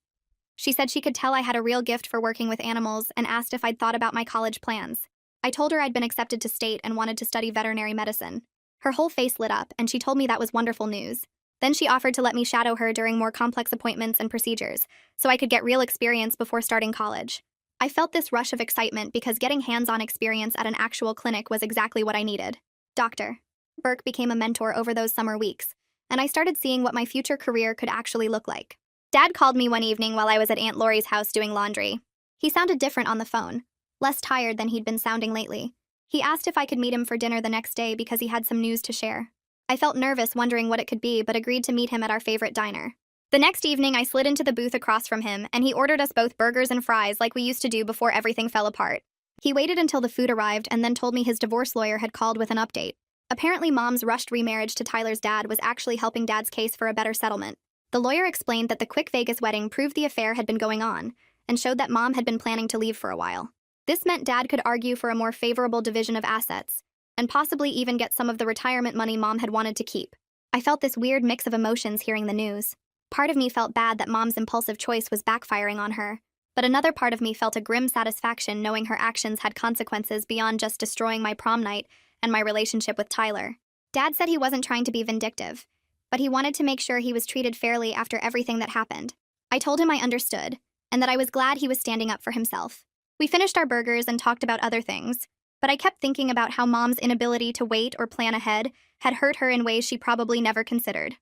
She said she could tell I had a real gift for working with animals and asked if I'd thought about my college plans. I told her I'd been accepted to state and wanted to study veterinary medicine. Her whole face lit up, and she told me that was wonderful news. Then she offered to let me shadow her during more complex appointments and procedures, so I could get real experience before starting college. I felt this rush of excitement because getting hands-on experience at an actual clinic was exactly what I needed. Dr. Burke became a mentor over those summer weeks, and I started seeing what my future career could actually look like. Dad called me one evening while I was at Aunt Laurie's house doing laundry. He sounded different on the phone, less tired than he'd been sounding lately. He asked if I could meet him for dinner the next day because he had some news to share. I felt nervous wondering what it could be, but agreed to meet him at our favorite diner. The next evening, I slid into the booth across from him, and he ordered us both burgers and fries like we used to do before everything fell apart. He waited until the food arrived and then told me his divorce lawyer had called with an update. Apparently, Mom's rushed remarriage to Tyler's dad was actually helping Dad's case for a better settlement. The lawyer explained that the quick Vegas wedding proved the affair had been going on, and showed that Mom had been planning to leave for a while. This meant Dad could argue for a more favorable division of assets, and possibly even get some of the retirement money Mom had wanted to keep. I felt this weird mix of emotions hearing the news. Part of me felt bad that Mom's impulsive choice was backfiring on her, but another part of me felt a grim satisfaction knowing her actions had consequences beyond just destroying my prom night and my relationship with Tyler. Dad said he wasn't trying to be vindictive, but he wanted to make sure he was treated fairly after everything that happened. I told him I understood, and that I was glad he was standing up for himself. We finished our burgers and talked about other things, but I kept thinking about how Mom's inability to wait or plan ahead had hurt her in ways she probably never considered.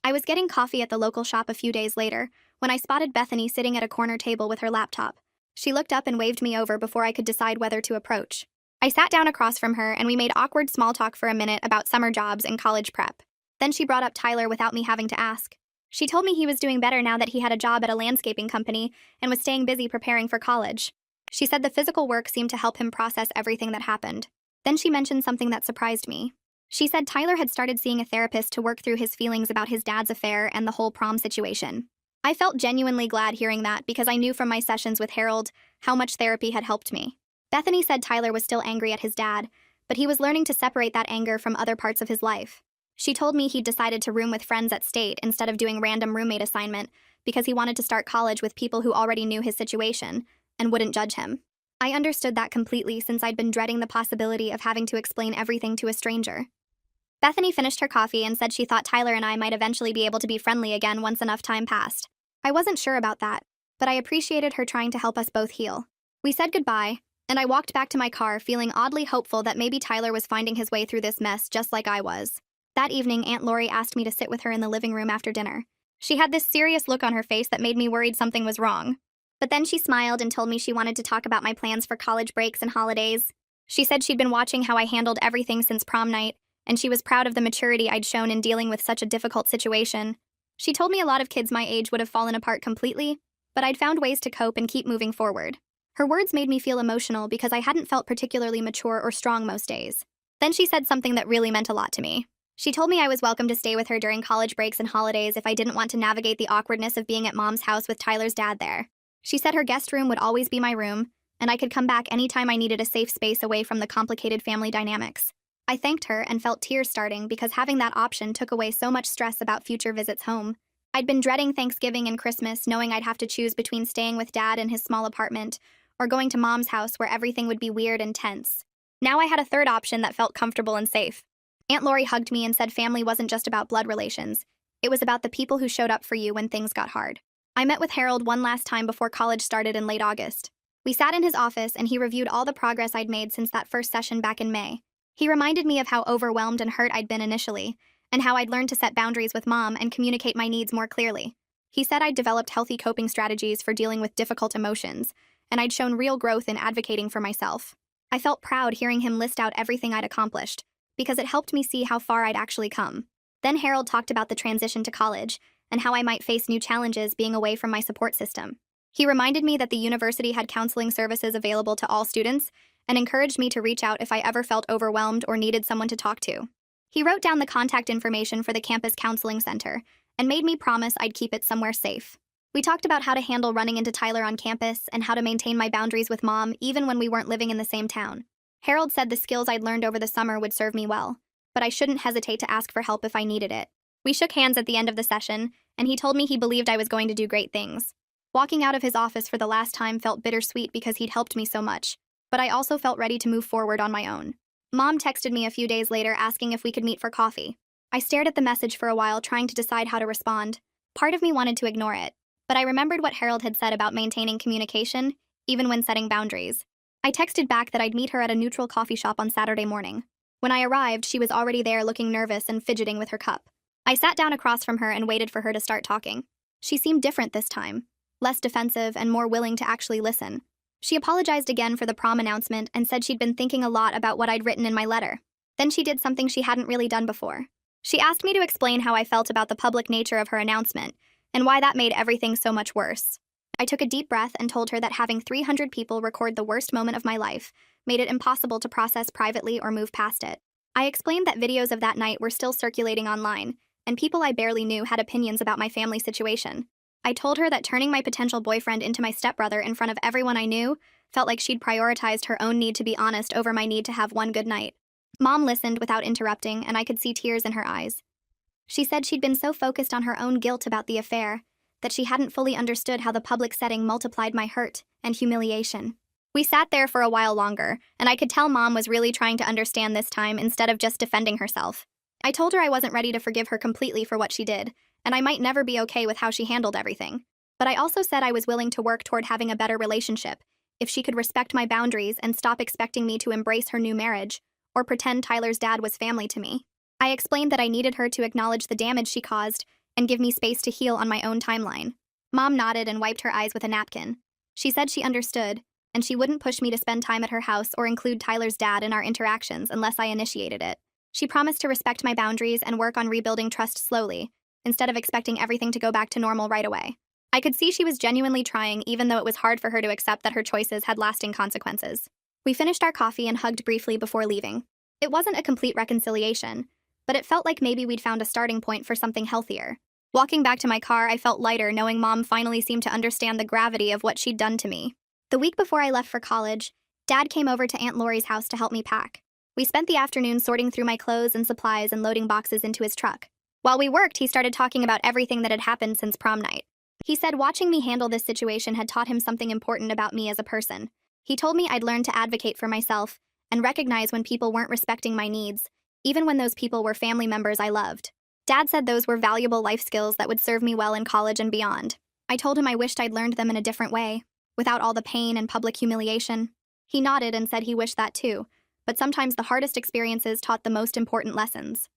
I was getting coffee at the local shop a few days later when I spotted Bethany sitting at a corner table with her laptop. She looked up and waved me over before I could decide whether to approach. I sat down across from her and we made awkward small talk for a minute about summer jobs and college prep. Then she brought up Tyler without me having to ask. She told me he was doing better now that he had a job at a landscaping company and was staying busy preparing for college. She said the physical work seemed to help him process everything that happened. Then she mentioned something that surprised me. She said Tyler had started seeing a therapist to work through his feelings about his dad's affair and the whole prom situation. I felt genuinely glad hearing that because I knew from my sessions with Harold how much therapy had helped me. Bethany said Tyler was still angry at his dad, but he was learning to separate that anger from other parts of his life. She told me he'd decided to room with friends at State instead of doing random roommate assignment because he wanted to start college with people who already knew his situation and wouldn't judge him. I understood that completely since I'd been dreading the possibility of having to explain everything to a stranger. Bethany finished her coffee and said she thought Tyler and I might eventually be able to be friendly again once enough time passed. I wasn't sure about that, but I appreciated her trying to help us both heal. We said goodbye, and I walked back to my car feeling oddly hopeful that maybe Tyler was finding his way through this mess just like I was. That evening, Aunt Lori asked me to sit with her in the living room after dinner. She had this serious look on her face that made me worried something was wrong. But then she smiled and told me she wanted to talk about my plans for college breaks and holidays. She said she'd been watching how I handled everything since prom night, and she was proud of the maturity I'd shown in dealing with such a difficult situation. She told me a lot of kids my age would have fallen apart completely, but I'd found ways to cope and keep moving forward. Her words made me feel emotional because I hadn't felt particularly mature or strong most days. Then she said something that really meant a lot to me. She told me I was welcome to stay with her during college breaks and holidays if I didn't want to navigate the awkwardness of being at Mom's house with Tyler's dad there. She said her guest room would always be my room, and I could come back anytime I needed a safe space away from the complicated family dynamics. I thanked her and felt tears starting because having that option took away so much stress about future visits home. I'd been dreading Thanksgiving and Christmas, knowing I'd have to choose between staying with Dad in his small apartment or going to Mom's house where everything would be weird and tense. Now I had a third option that felt comfortable and safe. Aunt Lori hugged me and said family wasn't just about blood relations. It was about the people who showed up for you when things got hard. I met with Harold one last time before college started in late August. We sat in his office and he reviewed all the progress I'd made since that first session back in May. He reminded me of how overwhelmed and hurt I'd been initially, and how I'd learned to set boundaries with Mom and communicate my needs more clearly. He said I'd developed healthy coping strategies for dealing with difficult emotions, and I'd shown real growth in advocating for myself. I felt proud hearing him list out everything I'd accomplished, because it helped me see how far I'd actually come. Then Harold talked about the transition to college, and how I might face new challenges being away from my support system. He reminded me that the university had counseling services available to all students, and encouraged me to reach out if I ever felt overwhelmed or needed someone to talk to. He wrote down the contact information for the campus counseling center, and made me promise I'd keep it somewhere safe. We talked about how to handle running into Tyler on campus and how to maintain my boundaries with Mom even when we weren't living in the same town. Harold said the skills I'd learned over the summer would serve me well, but I shouldn't hesitate to ask for help if I needed it. We shook hands at the end of the session, and he told me he believed I was going to do great things. Walking out of his office for the last time felt bittersweet because he'd helped me so much, but I also felt ready to move forward on my own. Mom texted me a few days later asking if we could meet for coffee. I stared at the message for a while trying to decide how to respond. Part of me wanted to ignore it, but I remembered what Harold had said about maintaining communication, even when setting boundaries. I texted back that I'd meet her at a neutral coffee shop on Saturday morning. When I arrived, she was already there looking nervous and fidgeting with her cup. I sat down across from her and waited for her to start talking. She seemed different this time, less defensive and more willing to actually listen. She apologized again for the prom announcement and said she'd been thinking a lot about what I'd written in my letter. Then she did something she hadn't really done before. She asked me to explain how I felt about the public nature of her announcement and why that made everything so much worse. I took a deep breath and told her that having 300 people record the worst moment of my life made it impossible to process privately or move past it. I explained that videos of that night were still circulating online, and people I barely knew had opinions about my family situation. I told her that turning my potential boyfriend into my stepbrother in front of everyone I knew felt like she'd prioritized her own need to be honest over my need to have one good night. Mom listened without interrupting, and I could see tears in her eyes. She said she'd been so focused on her own guilt about the affair that she hadn't fully understood how the public setting multiplied my hurt and humiliation. We sat there for a while longer, and I could tell Mom was really trying to understand this time instead of just defending herself. I told her I wasn't ready to forgive her completely for what she did, and I might never be okay with how she handled everything. But I also said I was willing to work toward having a better relationship if she could respect my boundaries and stop expecting me to embrace her new marriage or pretend Tyler's dad was family to me. I explained that I needed her to acknowledge the damage she caused and give me space to heal on my own timeline. Mom nodded and wiped her eyes with a napkin. She said she understood, and she wouldn't push me to spend time at her house or include Tyler's dad in our interactions unless I initiated it. She promised to respect my boundaries and work on rebuilding trust slowly, instead of expecting everything to go back to normal right away. I could see she was genuinely trying, even though it was hard for her to accept that her choices had lasting consequences. We finished our coffee and hugged briefly before leaving. It wasn't a complete reconciliation, but it felt like maybe we'd found a starting point for something healthier. Walking back to my car, I felt lighter knowing Mom finally seemed to understand the gravity of what she'd done to me. The week before I left for college, Dad came over to Aunt Lori's house to help me pack. We spent the afternoon sorting through my clothes and supplies and loading boxes into his truck. While we worked, he started talking about everything that had happened since prom night. He said watching me handle this situation had taught him something important about me as a person. He told me I'd learned to advocate for myself and recognize when people weren't respecting my needs, even when those people were family members I loved. Dad said those were valuable life skills that would serve me well in college and beyond. I told him I wished I'd learned them in a different way, without all the pain and public humiliation. He nodded and said he wished that too, but sometimes the hardest experiences taught the most important lessons.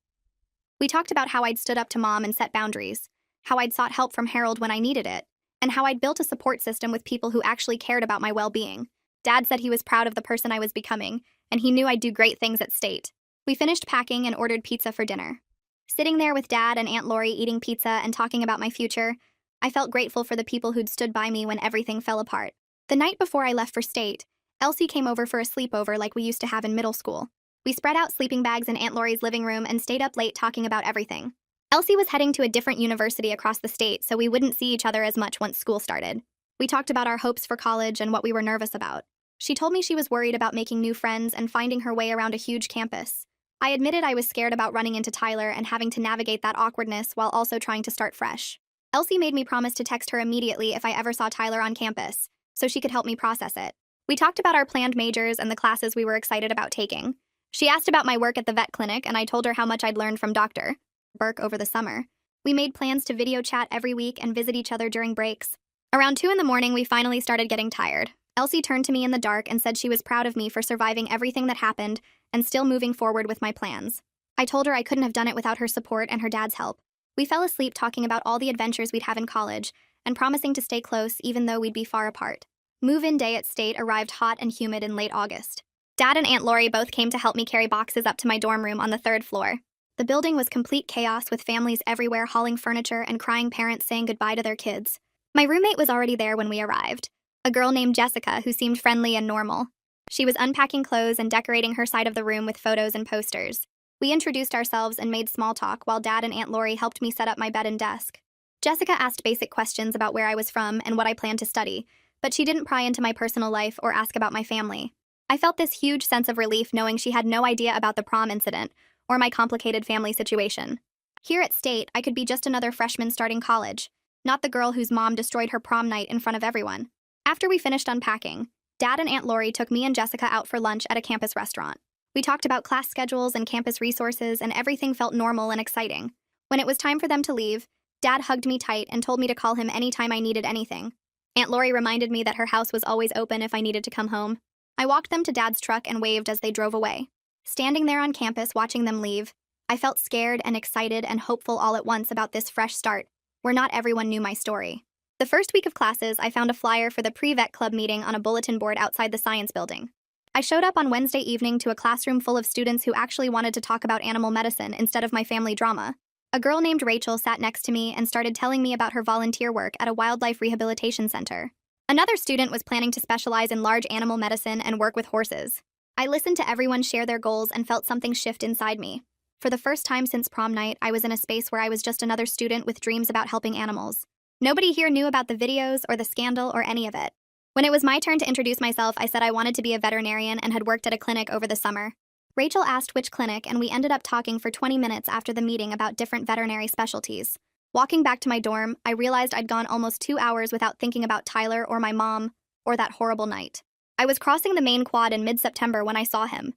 We talked about how I'd stood up to Mom and set boundaries, how I'd sought help from Harold when I needed it, and how I'd built a support system with people who actually cared about my well-being. Dad said he was proud of the person I was becoming, and he knew I'd do great things at State. We finished packing and ordered pizza for dinner. Sitting there with Dad and Aunt Lori eating pizza and talking about my future, I felt grateful for the people who'd stood by me when everything fell apart. The night before I left for State, Elsie came over for a sleepover like we used to have in middle school. We spread out sleeping bags in Aunt Lori's living room and stayed up late talking about everything. Elsie was heading to a different university across the state, so we wouldn't see each other as much once school started. We talked about our hopes for college and what we were nervous about. She told me she was worried about making new friends and finding her way around a huge campus. I admitted I was scared about running into Tyler and having to navigate that awkwardness while also trying to start fresh. Elsie made me promise to text her immediately if I ever saw Tyler on campus, so she could help me process it. We talked about our planned majors and the classes we were excited about taking. She asked about my work at the vet clinic, and I told her how much I'd learned from Dr. Burke over the summer. We made plans to video chat every week and visit each other during breaks. Around 2 in the morning, we finally started getting tired. Elsie turned to me in the dark and said she was proud of me for surviving everything that happened and still moving forward with my plans. I told her I couldn't have done it without her support and her dad's help. We fell asleep talking about all the adventures we'd have in college and promising to stay close even though we'd be far apart. Move-in day at State arrived hot and humid in late August. Dad and Aunt Lori both came to help me carry boxes up to my dorm room on the 3rd floor. The building was complete chaos with families everywhere hauling furniture and crying parents saying goodbye to their kids. My roommate was already there when we arrived, a girl named Jessica who seemed friendly and normal. She was unpacking clothes and decorating her side of the room with photos and posters. We introduced ourselves and made small talk while Dad and Aunt Lori helped me set up my bed and desk. Jessica asked basic questions about where I was from and what I planned to study, but she didn't pry into my personal life or ask about my family. I felt this huge sense of relief knowing she had no idea about the prom incident or my complicated family situation. Here at State, I could be just another freshman starting college, not the girl whose mom destroyed her prom night in front of everyone. After we finished unpacking, Dad and Aunt Lori took me and Jessica out for lunch at a campus restaurant. We talked about class schedules and campus resources, and everything felt normal and exciting. When it was time for them to leave, Dad hugged me tight and told me to call him anytime I needed anything. Aunt Lori reminded me that her house was always open if I needed to come home. I walked them to Dad's truck and waved as they drove away. Standing there on campus watching them leave, I felt scared and excited and hopeful all at once about this fresh start, where not everyone knew my story. The first week of classes, I found a flyer for the pre-vet club meeting on a bulletin board outside the science building. I showed up on Wednesday evening to a classroom full of students who actually wanted to talk about animal medicine instead of my family drama. A girl named Rachel sat next to me and started telling me about her volunteer work at a wildlife rehabilitation center. Another student was planning to specialize in large animal medicine and work with horses. I listened to everyone share their goals and felt something shift inside me. For the first time since prom night, I was in a space where I was just another student with dreams about helping animals. Nobody here knew about the videos or the scandal or any of it. When it was my turn to introduce myself, I said I wanted to be a veterinarian and had worked at a clinic over the summer. Rachel asked which clinic, and we ended up talking for 20 minutes after the meeting about different veterinary specialties. Walking back to my dorm, I realized I'd gone almost 2 hours without thinking about Tyler or my mom or that horrible night. I was crossing the main quad in mid-September when I saw him.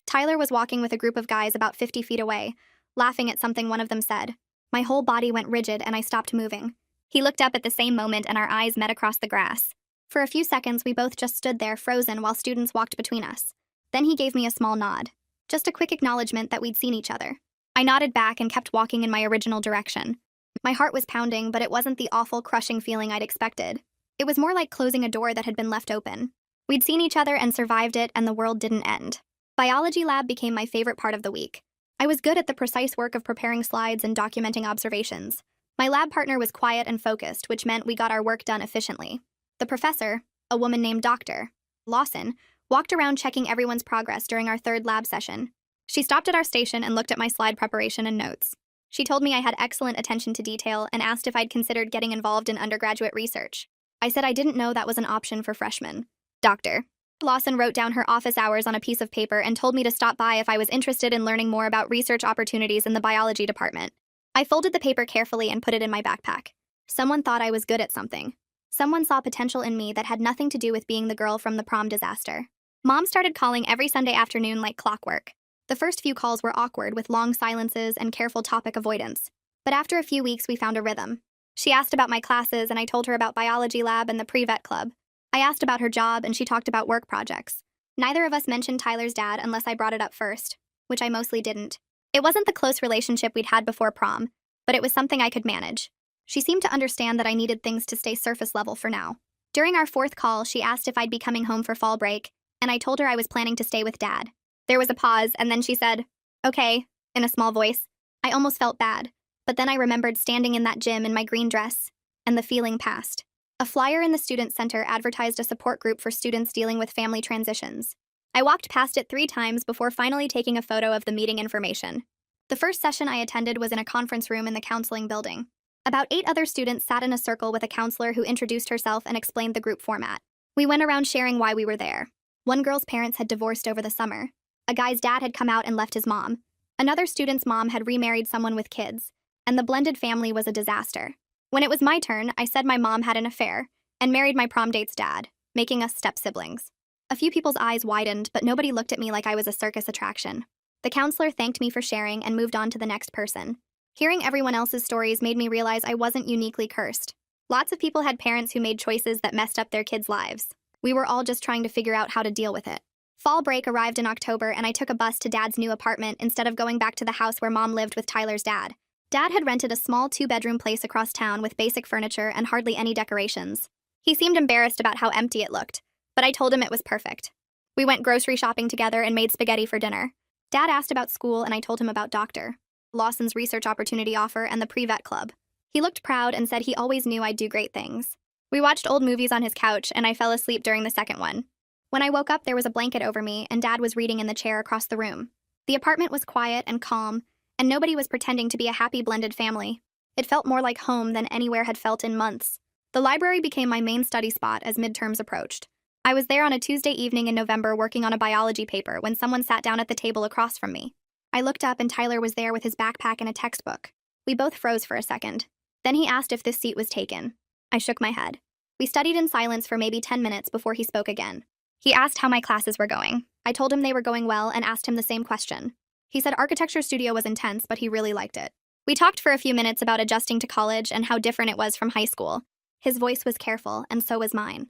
Tyler was walking with a group of guys about 50 feet away, laughing at something one of them said. My whole body went rigid and I stopped moving. He looked up at the same moment and our eyes met across the grass. For a few seconds, we both just stood there frozen while students walked between us. Then he gave me a small nod. Just a quick acknowledgement that we'd seen each other. I nodded back and kept walking in my original direction. My heart was pounding, but it wasn't the awful, crushing feeling I'd expected. It was more like closing a door that had been left open. We'd seen each other and survived it, and the world didn't end. Biology lab became my favorite part of the week. I was good at the precise work of preparing slides and documenting observations. My lab partner was quiet and focused, which meant we got our work done efficiently. The professor, a woman named Dr. Lawson, walked around checking everyone's progress during our 3rd lab session. She stopped at our station and looked at my slide preparation and notes. She told me I had excellent attention to detail and asked if I'd considered getting involved in undergraduate research. I said I didn't know that was an option for freshmen. Dr. Lawson wrote down her office hours on a piece of paper and told me to stop by if I was interested in learning more about research opportunities in the biology department. I folded the paper carefully and put it in my backpack. Someone thought I was good at something. Someone saw potential in me that had nothing to do with being the girl from the prom disaster. Mom started calling every Sunday afternoon like clockwork. The first few calls were awkward with long silences and careful topic avoidance. But after a few weeks, we found a rhythm. She asked about my classes, and I told her about biology lab and the pre-vet club. I asked about her job, and she talked about work projects. Neither of us mentioned Tyler's dad unless I brought it up first, which I mostly didn't. It wasn't the close relationship we'd had before prom, but it was something I could manage. She seemed to understand that I needed things to stay surface level for now. During our fourth call, she asked if I'd be coming home for fall break, and I told her I was planning to stay with Dad. There was a pause, and then she said, "Okay," in a small voice. I almost felt bad, but then I remembered standing in that gym in my green dress, and the feeling passed. A flyer in the student center advertised a support group for students dealing with family transitions. I walked past it 3 times before finally taking a photo of the meeting information. The first session I attended was in a conference room in the counseling building. About 8 other students sat in a circle with a counselor who introduced herself and explained the group format. We went around sharing why we were there. One girl's parents had divorced over the summer. A guy's dad had come out and left his mom. Another student's mom had remarried someone with kids, and the blended family was a disaster. When it was my turn, I said my mom had an affair and married my prom date's dad, making us step-siblings. A few people's eyes widened, but nobody looked at me like I was a circus attraction. The counselor thanked me for sharing and moved on to the next person. Hearing everyone else's stories made me realize I wasn't uniquely cursed. Lots of people had parents who made choices that messed up their kids' lives. We were all just trying to figure out how to deal with it. Fall break arrived in October, and I took a bus to Dad's new apartment instead of going back to the house where Mom lived with Tyler's dad. Dad had rented a small 2-bedroom place across town with basic furniture and hardly any decorations. He seemed embarrassed about how empty it looked, but I told him it was perfect. We went grocery shopping together and made spaghetti for dinner. Dad asked about school, and I told him about Dr. Lawson's research opportunity offer and the pre-vet club. He looked proud and said he always knew I'd do great things. We watched old movies on his couch, and I fell asleep during the second one. When I woke up, there was a blanket over me, and Dad was reading in the chair across the room. The apartment was quiet and calm, and nobody was pretending to be a happy blended family. It felt more like home than anywhere had felt in months. The library became my main study spot as midterms approached. I was there on a Tuesday evening in November working on a biology paper when someone sat down at the table across from me. I looked up and Tyler was there with his backpack and a textbook. We both froze for a second. Then he asked if this seat was taken. I shook my head. We studied in silence for maybe 10 minutes before he spoke again. He asked how my classes were going. I told him they were going well and asked him the same question. He said architecture studio was intense, but he really liked it. We talked for a few minutes about adjusting to college and how different it was from high school. His voice was careful, and so was mine.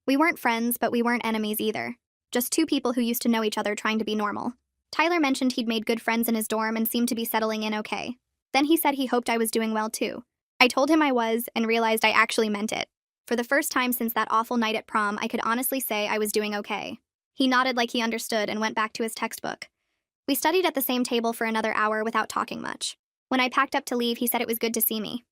We weren't friends, but we weren't enemies either. Just 2 people who used to know each other trying to be normal. Tyler mentioned he'd made good friends in his dorm and seemed to be settling in okay. Then he said he hoped I was doing well too. I told him I was and realized I actually meant it. For the first time since that awful night at prom, I could honestly say I was doing okay. He nodded like he understood and went back to his textbook. We studied at the same table for another hour without talking much. When I packed up to leave, he said it was good to see me.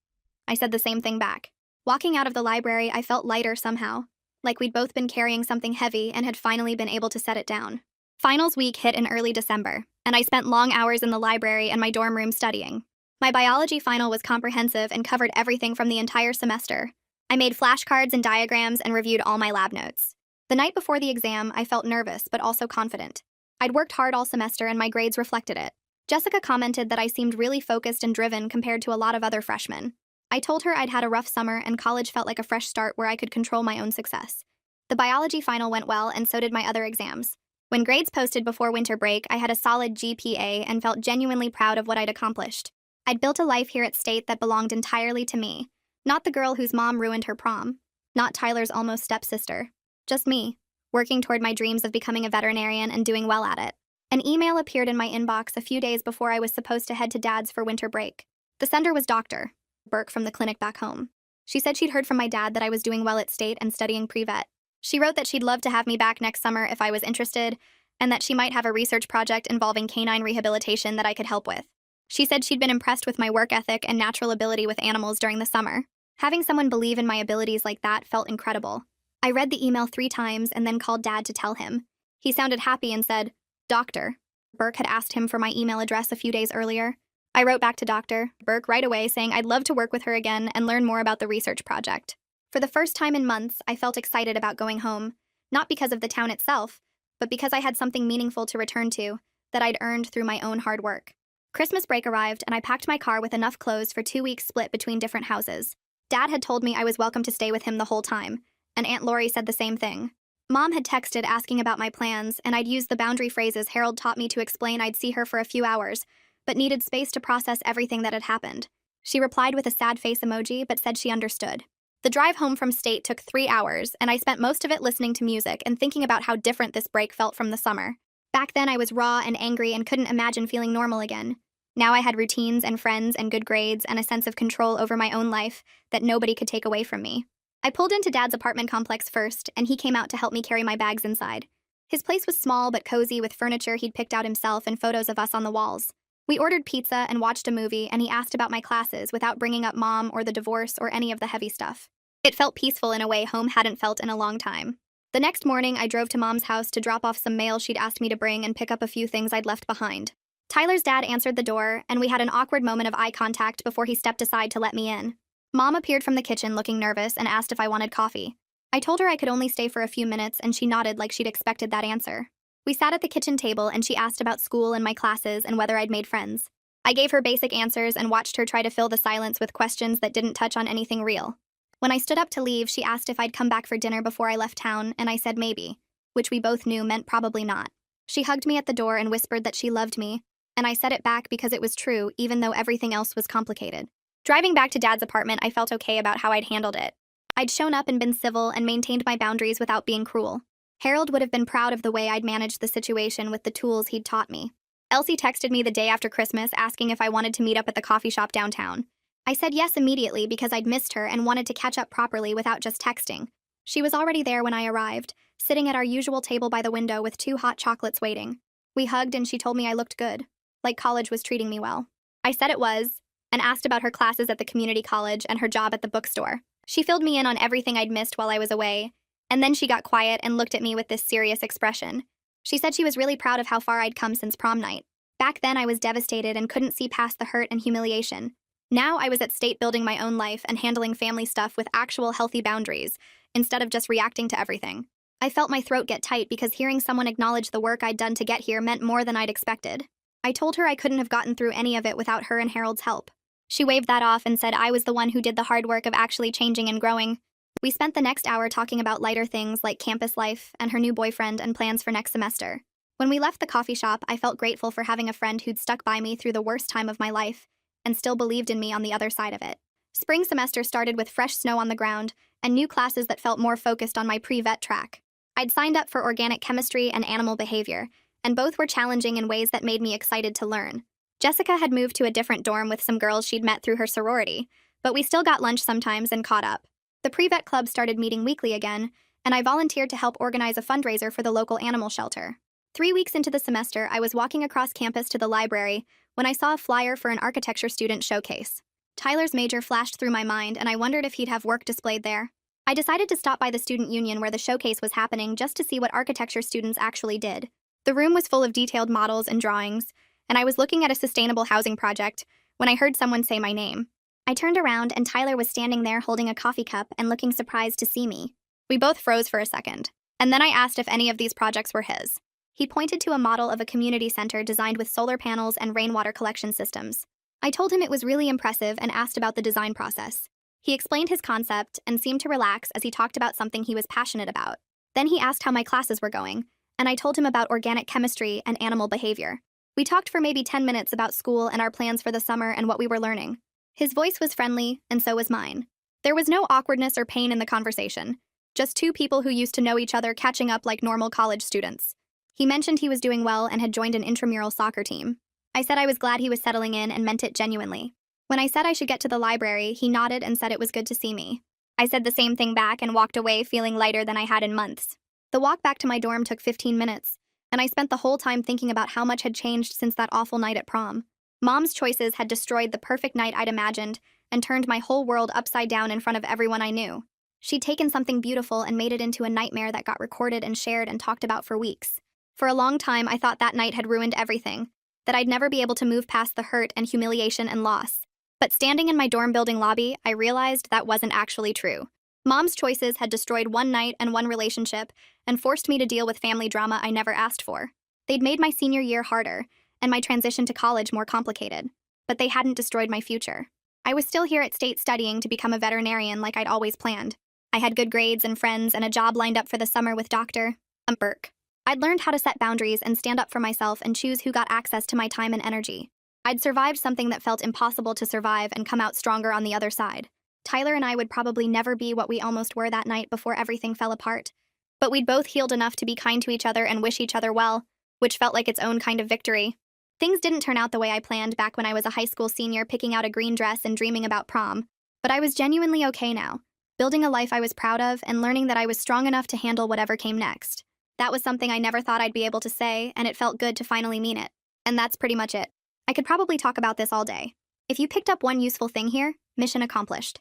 I said the same thing back. Walking out of the library, I felt lighter somehow, like we'd both been carrying something heavy and had finally been able to set it down. Finals week hit in early December, and I spent long hours in the library and my dorm room studying. My biology final was comprehensive and covered everything from the entire semester. I made flashcards and diagrams and reviewed all my lab notes. The night before the exam, I felt nervous but also confident. I'd worked hard all semester and my grades reflected it. Jessica commented that I seemed really focused and driven compared to a lot of other freshmen. I told her I'd had a rough summer and college felt like a fresh start where I could control my own success. The biology final went well, and so did my other exams. When grades posted before winter break, I had a solid GPA and felt genuinely proud of what I'd accomplished. I'd built a life here at State that belonged entirely to me. Not the girl whose mom ruined her prom. Not Tyler's almost stepsister. Just me, working toward my dreams of becoming a veterinarian and doing well at it. An email appeared in my inbox a few days before I was supposed to head to Dad's for winter break. The sender was Dr. Burke from the clinic back home. She said she'd heard from my dad that I was doing well at State and studying pre-vet. She wrote that she'd love to have me back next summer if I was interested, and that she might have a research project involving canine rehabilitation that I could help with. She said she'd been impressed with my work ethic and natural ability with animals during the summer. Having someone believe in my abilities like that felt incredible. I read the email 3 times and then called Dad to tell him. He sounded happy and said, "Doctor." Burke had asked him for my email address a few days earlier. I wrote back to Dr. Burke right away saying I'd love to work with her again and learn more about the research project. For the first time in months, I felt excited about going home, not because of the town itself, but because I had something meaningful to return to that I'd earned through my own hard work. Christmas break arrived, and I packed my car with enough clothes for 2 weeks split between different houses. Dad had told me I was welcome to stay with him the whole time, and Aunt Lori said the same thing. Mom had texted asking about my plans, and I'd used the boundary phrases Harold taught me to explain I'd see her for a few hours, but needed space to process everything that had happened. She replied with a sad face emoji, but said she understood. The drive home from state took 3 hours, and I spent most of it listening to music and thinking about how different this break felt from the summer. Back then, I was raw and angry and couldn't imagine feeling normal again. Now I had routines and friends and good grades and a sense of control over my own life that nobody could take away from me. I pulled into Dad's apartment complex first, and he came out to help me carry my bags inside. His place was small but cozy with furniture he'd picked out himself and photos of us on the walls. We ordered pizza and watched a movie, and he asked about my classes without bringing up Mom or the divorce or any of the heavy stuff. It felt peaceful in a way home hadn't felt in a long time. The next morning, I drove to Mom's house to drop off some mail she'd asked me to bring and pick up a few things I'd left behind. Tyler's dad answered the door, and we had an awkward moment of eye contact before he stepped aside to let me in. Mom appeared from the kitchen looking nervous and asked if I wanted coffee. I told her I could only stay for a few minutes, and she nodded like she'd expected that answer. We sat at the kitchen table, and she asked about school and my classes and whether I'd made friends. I gave her basic answers and watched her try to fill the silence with questions that didn't touch on anything real. When I stood up to leave, she asked if I'd come back for dinner before I left town, and I said maybe, which we both knew meant probably not. She hugged me at the door and whispered that she loved me, and I said it back because it was true, even though everything else was complicated. Driving back to Dad's apartment, I felt okay about how I'd handled it. I'd shown up and been civil and maintained my boundaries without being cruel. Harold would have been proud of the way I'd managed the situation with the tools he'd taught me. Elsie texted me the day after Christmas asking if I wanted to meet up at the coffee shop downtown. I said yes immediately because I'd missed her and wanted to catch up properly without just texting. She was already there when I arrived, sitting at our usual table by the window with 2 hot chocolates waiting. We hugged and she told me I looked good, like college was treating me well. I said it was, and asked about her classes at the community college and her job at the bookstore. She filled me in on everything I'd missed while I was away, and then she got quiet and looked at me with this serious expression. She said she was really proud of how far I'd come since prom night. Back then I was devastated and couldn't see past the hurt and humiliation. Now I was at state building my own life and handling family stuff with actual healthy boundaries, instead of just reacting to everything. I felt my throat get tight because hearing someone acknowledge the work I'd done to get here meant more than I'd expected. I told her I couldn't have gotten through any of it without her and Harold's help. She waved that off and said I was the one who did the hard work of actually changing and growing. We spent the next hour talking about lighter things like campus life and her new boyfriend and plans for next semester. When we left the coffee shop, I felt grateful for having a friend who'd stuck by me through the worst time of my life and still believed in me on the other side of it. Spring semester started with fresh snow on the ground and new classes that felt more focused on my pre-vet track. I'd signed up for organic chemistry and animal behavior, and both were challenging in ways that made me excited to learn. Jessica had moved to a different dorm with some girls she'd met through her sorority, but we still got lunch sometimes and caught up. The pre-vet club started meeting weekly again, and I volunteered to help organize a fundraiser for the local animal shelter. 3 weeks into the semester, I was walking across campus to the library when I saw a flyer for an architecture student showcase. Tyler's major flashed through my mind, and I wondered if he'd have work displayed there. I decided to stop by the student union where the showcase was happening just to see what architecture students actually did. The room was full of detailed models and drawings, and I was looking at a sustainable housing project when I heard someone say my name. I turned around and Tyler was standing there holding a coffee cup and looking surprised to see me. We both froze for a second, and then I asked if any of these projects were his. He pointed to a model of a community center designed with solar panels and rainwater collection systems. I told him it was really impressive and asked about the design process. He explained his concept and seemed to relax as he talked about something he was passionate about. Then he asked how my classes were going, and I told him about organic chemistry and animal behavior. We talked for maybe 10 minutes about school and our plans for the summer and what we were learning. His voice was friendly, and so was mine. There was no awkwardness or pain in the conversation, just 2 people who used to know each other catching up like normal college students. He mentioned he was doing well and had joined an intramural soccer team. I said I was glad he was settling in and meant it genuinely. When I said I should get to the library, he nodded and said it was good to see me. I said the same thing back and walked away feeling lighter than I had in months. The walk back to my dorm took 15 minutes, and I spent the whole time thinking about how much had changed since that awful night at prom. Mom's choices had destroyed the perfect night I'd imagined and turned my whole world upside down in front of everyone I knew. She'd taken something beautiful and made it into a nightmare that got recorded and shared and talked about for weeks. For a long time, I thought that night had ruined everything, that I'd never be able to move past the hurt and humiliation and loss. But standing in my dorm building lobby, I realized that wasn't actually true. Mom's choices had destroyed one night and one relationship and forced me to deal with family drama I never asked for. They'd made my senior year harder and my transition to college more complicated, but they hadn't destroyed my future. I was still here at state studying to become a veterinarian like I'd always planned. I had good grades and friends and a job lined up for the summer with Dr. Burke. I'd learned how to set boundaries and stand up for myself and choose who got access to my time and energy. I'd survived something that felt impossible to survive and come out stronger on the other side. Tyler and I would probably never be what we almost were that night before everything fell apart. But we'd both healed enough to be kind to each other and wish each other well, which felt like its own kind of victory. Things didn't turn out the way I planned back when I was a high school senior picking out a green dress and dreaming about prom. But I was genuinely okay now, building a life I was proud of and learning that I was strong enough to handle whatever came next. That was something I never thought I'd be able to say, and it felt good to finally mean it. And that's pretty much it. I could probably talk about this all day. If you picked up one useful thing here, mission accomplished.